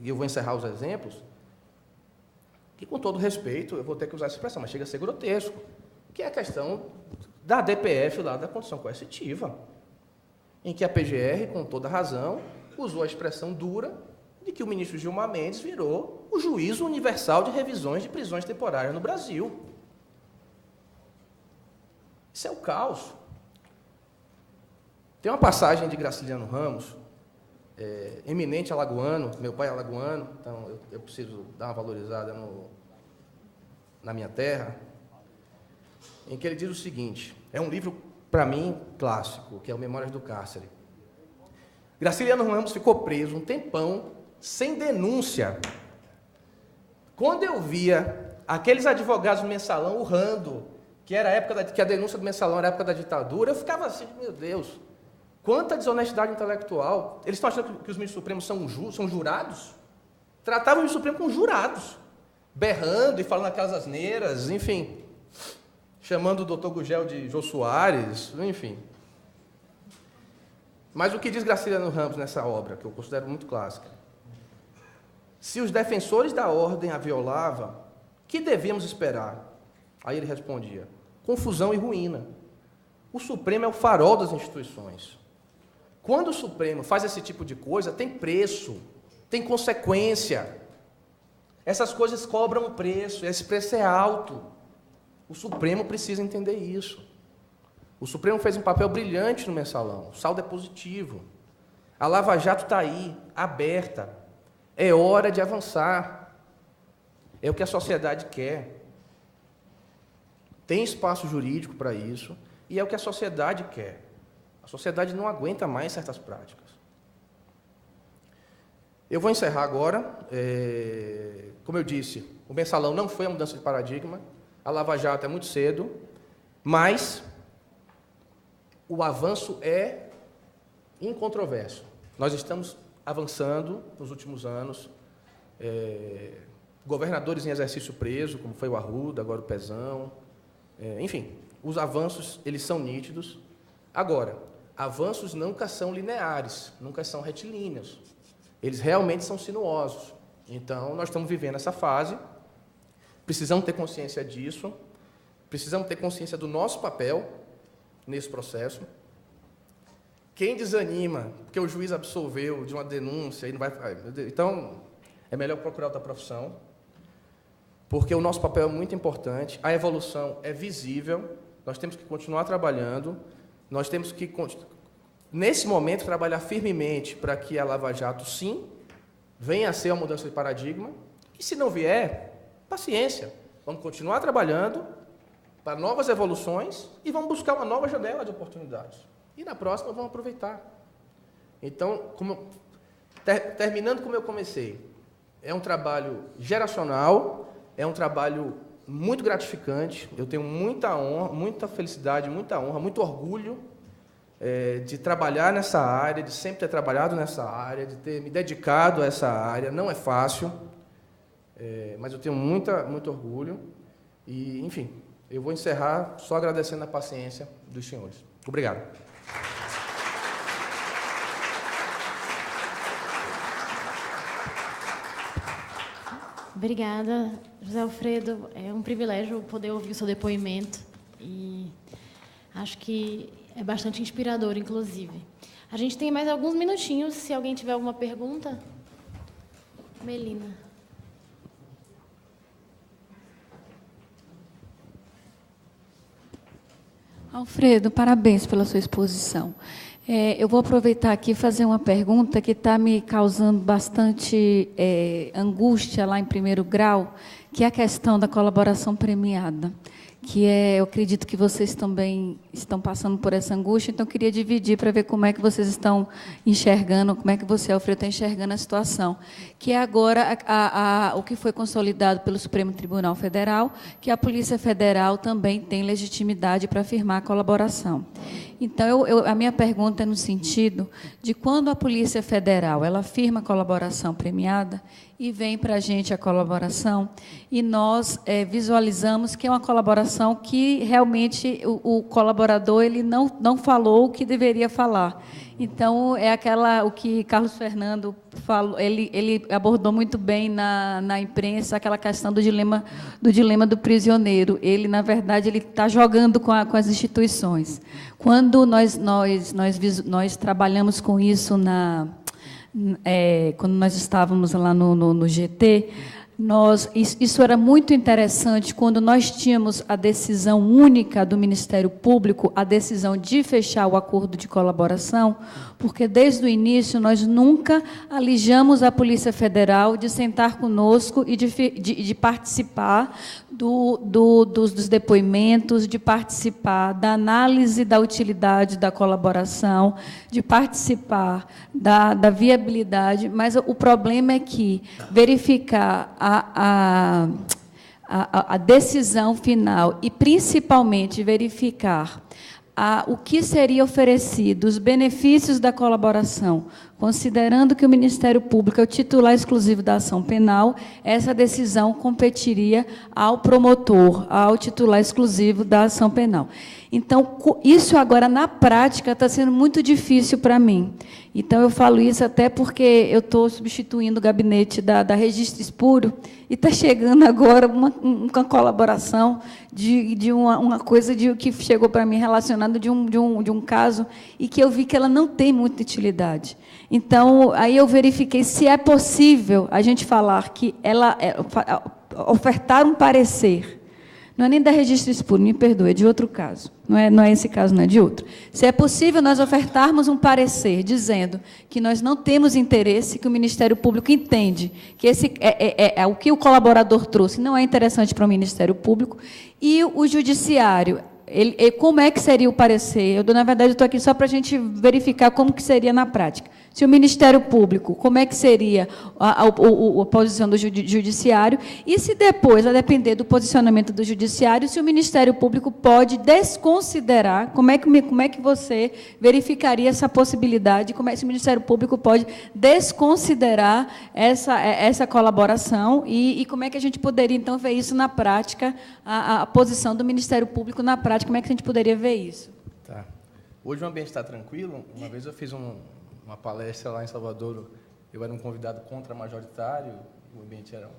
e eu vou encerrar os exemplos, que com todo respeito, eu vou ter que usar essa expressão, mas chega a ser grotesco, que é a questão da DPF lá da condição coercitiva, em que a PGR, com toda razão, usou a expressão dura de que o ministro Gilmar Mendes virou o juízo universal de revisões de prisões temporárias no Brasil. Isso é o caos. Tem uma passagem de Graciliano Ramos, eminente alagoano, meu pai é alagoano, então eu preciso dar uma valorizada na minha terra, em que ele diz o seguinte, é um livro, para mim, clássico, que é o Memórias do Cárcere. Graciliano Ramos ficou preso um tempão, sem denúncia. Quando eu via aqueles advogados do mensalão urrando, que era a época que a denúncia do mensalão era a época da ditadura, eu ficava assim, meu Deus, quanta desonestidade intelectual. Eles estão achando que os ministros supremos são jurados? Tratavam o ministro supremo como jurados, berrando e falando aquelas asneiras, enfim, chamando o doutor Gugel de Jô Soares, enfim. Mas o que diz Graciliano Ramos nessa obra, que eu considero muito clássica? Se os defensores da ordem a violavam, que devíamos esperar? Aí ele respondia: confusão e ruína. O Supremo é o farol das instituições. Quando o Supremo faz esse tipo de coisa, tem preço, tem consequência. Essas coisas cobram um preço, esse preço é alto. O Supremo precisa entender isso. O Supremo fez um papel brilhante no Mensalão, o saldo é positivo. A Lava Jato está aí, aberta. É hora de avançar. É o que a sociedade quer. Tem espaço jurídico para isso, e é o que a sociedade quer. A sociedade não aguenta mais certas práticas. Eu vou encerrar agora. Como eu disse, o Mensalão não foi a mudança de paradigma, a Lava Jato é muito cedo, mas o avanço é incontroverso. Nós estamos avançando nos últimos anos. Governadores em exercício preso, como foi o Arruda, agora o Pezão. Enfim, os avanços, eles são nítidos. Agora, avanços nunca são lineares, nunca são retilíneos. Eles realmente são sinuosos. Então, nós estamos vivendo essa fase, precisamos ter consciência disso, precisamos ter consciência do nosso papel nesse processo. Quem desanima, porque o juiz absolveu de uma denúncia, e não vai... Então, é melhor procurar outra profissão, porque o nosso papel é muito importante, a evolução é visível, nós temos que continuar trabalhando, nós temos que, nesse momento, trabalhar firmemente para que a Lava Jato, sim, venha a ser uma mudança de paradigma, e se não vier, paciência, vamos continuar trabalhando para novas evoluções e vamos buscar uma nova janela de oportunidades. E na próxima vamos aproveitar. Então, terminando como eu comecei, é um trabalho geracional, é um trabalho muito gratificante, eu tenho muita honra, muita felicidade, muita honra, muito orgulho de trabalhar nessa área, de sempre ter trabalhado nessa área, de ter me dedicado a essa área. Não é fácil, mas eu tenho muito orgulho. E, enfim, eu vou encerrar só agradecendo a paciência dos senhores. Obrigado. Obrigada, José Alfredo. É um privilégio poder ouvir o seu depoimento e acho que é bastante inspirador, inclusive. A gente tem mais alguns minutinhos, se alguém tiver alguma pergunta. Melina. Alfredo, parabéns pela sua exposição. Eu vou aproveitar aqui e fazer uma pergunta que está me causando bastante angústia lá em primeiro grau, que é a questão da colaboração premiada, que eu acredito que vocês também estão passando por essa angústia, então eu queria dividir para ver como é que vocês estão enxergando, como é que você, Alfredo, está enxergando a situação, que é agora o que foi consolidado pelo Supremo Tribunal Federal, que a Polícia Federal também tem legitimidade para afirmar a colaboração. Então, a minha pergunta é no sentido de quando a Polícia Federal ela afirma a colaboração premiada e vem para a gente a colaboração, e nós visualizamos que é uma colaboração que realmente o colaborador ele não falou o que deveria falar. Então, o que Carlos Fernando falou, ele abordou muito bem na imprensa aquela questão do dilema do prisioneiro. Ele, na verdade, ele está jogando com as instituições. Quando nós trabalhamos com isso quando nós estávamos lá no GT, isso era muito interessante quando nós tínhamos a decisão única do Ministério Público, a decisão de fechar o acordo de colaboração, porque desde o início nós nunca alijamos a Polícia Federal de sentar conosco e de participar dos depoimentos, de participar da análise da utilidade da colaboração, de participar da viabilidade, mas o problema é que verificar a decisão final e, principalmente, verificar o que seria oferecido, os benefícios da colaboração, considerando que o Ministério Público é o titular exclusivo da ação penal, essa decisão competiria ao promotor, ao titular exclusivo da ação penal. Então, isso agora, na prática, está sendo muito difícil para mim. Então, eu falo isso até porque eu estou substituindo o gabinete da Registro Espúrio e está chegando agora uma colaboração de uma coisa que chegou para mim relacionada de um caso e que eu vi que ela não tem muita utilidade. Então, aí eu verifiquei se é possível a gente falar que ela ofertar um parecer. Não é nem da Registro Espúrio, me perdoe, é de outro caso. Não é esse caso, não é de outro. Se é possível nós ofertarmos um parecer dizendo que nós não temos interesse, que o Ministério Público entende que o que o colaborador trouxe não é interessante para o Ministério Público, e o Judiciário, como é que seria o parecer? Na verdade, eu estou aqui só para a gente verificar como que seria na prática. Se o Ministério Público, como é que seria a posição do Judiciário, e se depois, a depender do posicionamento do Judiciário, se o Ministério Público pode desconsiderar, como é que você verificaria essa possibilidade, como é que o Ministério Público pode desconsiderar essa colaboração, e como é que a gente poderia, então, ver isso na prática, a posição do Ministério Público na prática, como é que a gente poderia ver isso? Tá. Hoje o ambiente está tranquilo. Uma vez eu fiz uma palestra lá em Salvador, eu era um convidado contra-majoritário, o ambiente era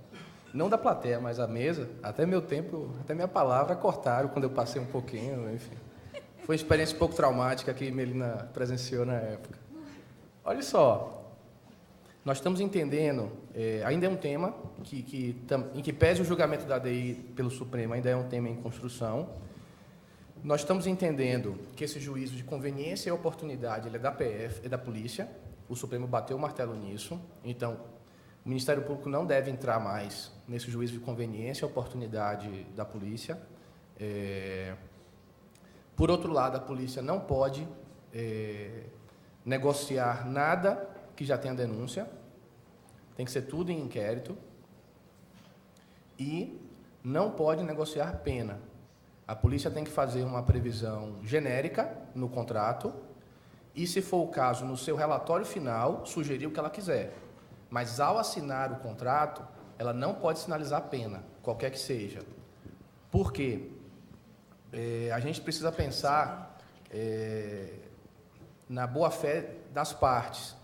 não da plateia, mas a mesa, até meu tempo, até minha palavra cortaram quando eu passei um pouquinho, enfim. Foi uma experiência um pouco traumática que Melina presenciou na época. Olha só, nós estamos entendendo, ainda é um tema em que pese o julgamento da ADI pelo Supremo, ainda é um tema em construção. Nós estamos entendendo que esse juízo de conveniência e oportunidade ele é da PF, é da polícia. O Supremo bateu o martelo nisso. Então, o Ministério Público não deve entrar mais nesse juízo de conveniência e oportunidade da polícia. Por outro lado, a polícia não pode negociar nada que já tenha denúncia. Tem que ser tudo em inquérito. E não pode negociar pena. A polícia tem que fazer uma previsão genérica no contrato e, se for o caso, no seu relatório final, sugerir o que ela quiser. Mas, ao assinar o contrato, ela não pode sinalizar pena, qualquer que seja. Por quê? A gente precisa pensar na boa-fé das partes.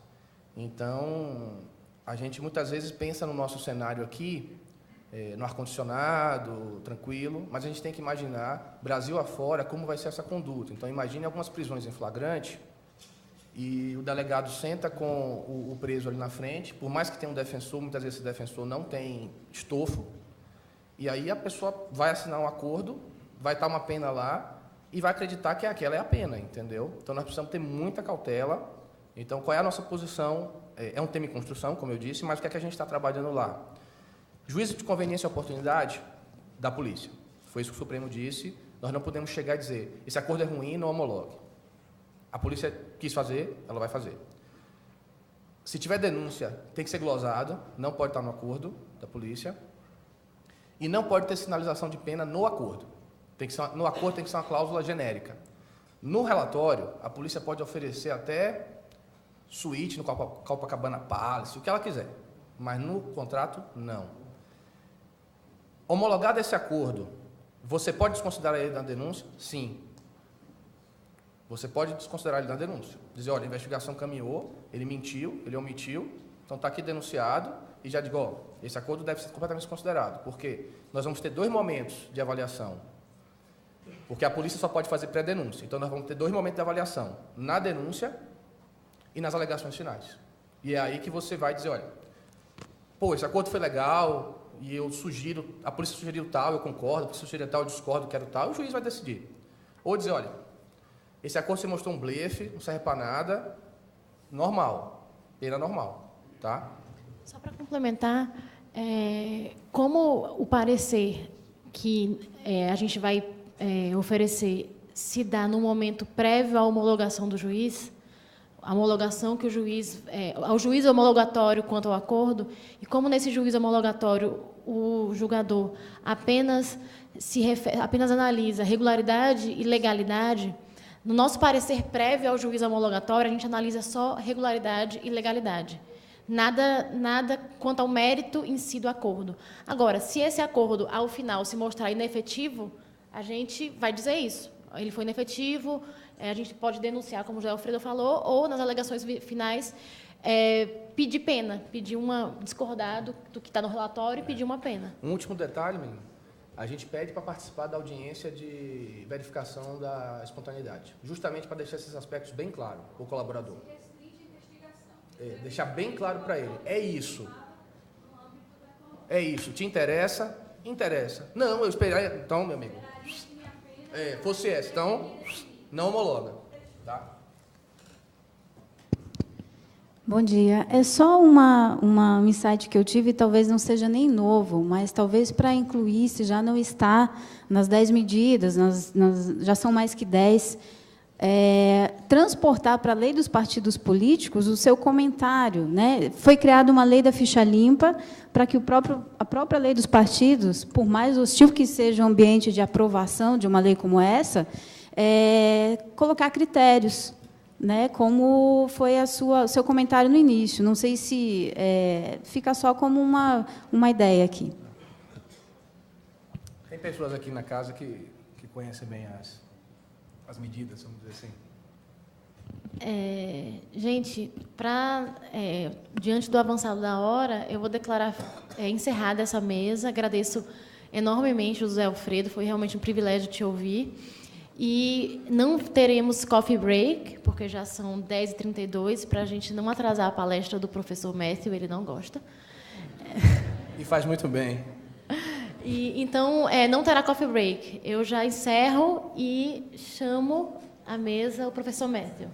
Então, a gente muitas vezes pensa no nosso cenário aqui, no ar-condicionado, tranquilo, mas a gente tem que imaginar, Brasil afora, como vai ser essa conduta. Então, imagine algumas prisões em flagrante e o delegado senta com o preso ali na frente, por mais que tenha um defensor, muitas vezes esse defensor não tem estofo, e aí a pessoa vai assinar um acordo, vai estar uma pena lá e vai acreditar que aquela é a pena, entendeu? Então, nós precisamos ter muita cautela. Então, qual é a nossa posição? É um tema em construção, como eu disse, mas o que é que a gente está trabalhando lá? Juízo de conveniência e oportunidade da polícia. Foi isso que o Supremo disse. Nós não podemos chegar e dizer, esse acordo é ruim, não homologue. A polícia quis fazer, ela vai fazer. Se tiver denúncia, tem que ser glosado, não pode estar no acordo da polícia. E não pode ter sinalização de pena no acordo. No acordo tem que ser uma cláusula genérica. No relatório, a polícia pode oferecer até suíte no Copacabana Palace, o que ela quiser. Mas no contrato, não. Homologado esse acordo, você pode desconsiderar ele na denúncia? Sim. Você pode desconsiderar ele na denúncia. Dizer, olha, a investigação caminhou, ele mentiu, ele omitiu, então está aqui denunciado, e já digo, ó, esse acordo deve ser completamente desconsiderado, porque nós vamos ter 2 momentos de avaliação. Porque a polícia só pode fazer pré-denúncia. Então, nós vamos ter 2 momentos de avaliação, na denúncia e nas alegações finais. E é aí que você vai dizer, olha, pô, esse acordo foi legal, e eu sugiro, a polícia sugeriu tal, eu concordo, a polícia sugeriu tal, eu discordo, quero tal, e o juiz vai decidir. Ou dizer, olha, esse acordo se mostrou um blefe, não serve para nada, normal, pena normal, tá? Só para complementar, como o parecer que a gente vai oferecer se dá no momento prévio à homologação do juiz, a homologação que o juiz, ao juiz homologatório quanto ao acordo, e como nesse juiz homologatório o julgador apenas analisa regularidade e legalidade, no nosso parecer prévio ao juiz homologatório, a gente analisa só regularidade e legalidade. Nada quanto ao mérito em si do acordo. Agora, se esse acordo, ao final, se mostrar inefetivo, a gente vai dizer isso. ele foi inefetivo, a gente pode denunciar, como o José Alfredo falou, ou, nas alegações finais, pedir pena, discordar do que está no relatório e pedir uma pena. Um último detalhe, menino. A gente pede para participar da audiência de verificação da espontaneidade, justamente para deixar esses aspectos bem claros para o colaborador. Deixar bem claro para ele. É isso. É isso. Te interessa? Interessa. Não, eu esperei. Então, meu amigo. Fosse essa. Então, não homologa. Tá? Bom dia. É só um insight que eu tive, talvez não seja nem novo, mas talvez para incluir, se já não está nas 10 medidas, já são mais que 10, transportar para a lei dos partidos políticos o seu comentário. Né? Foi criada uma lei da ficha limpa para que a própria lei dos partidos, por mais hostil que seja o ambiente de aprovação de uma lei como essa, colocar critérios. Né, como foi o seu comentário no início. Não sei se fica só como uma ideia aqui. Tem pessoas aqui na casa que conhecem bem as medidas, vamos dizer assim. Gente, diante do avançado da hora, eu vou declarar encerrada essa mesa. Agradeço enormemente o José Alfredo, foi realmente um privilégio te ouvir. E não teremos coffee break, porque já são 10h32, para a gente não atrasar a palestra do professor Matthew, ele não gosta. E faz muito bem. Então, não terá coffee break. Eu já encerro e chamo à mesa o professor Matthew.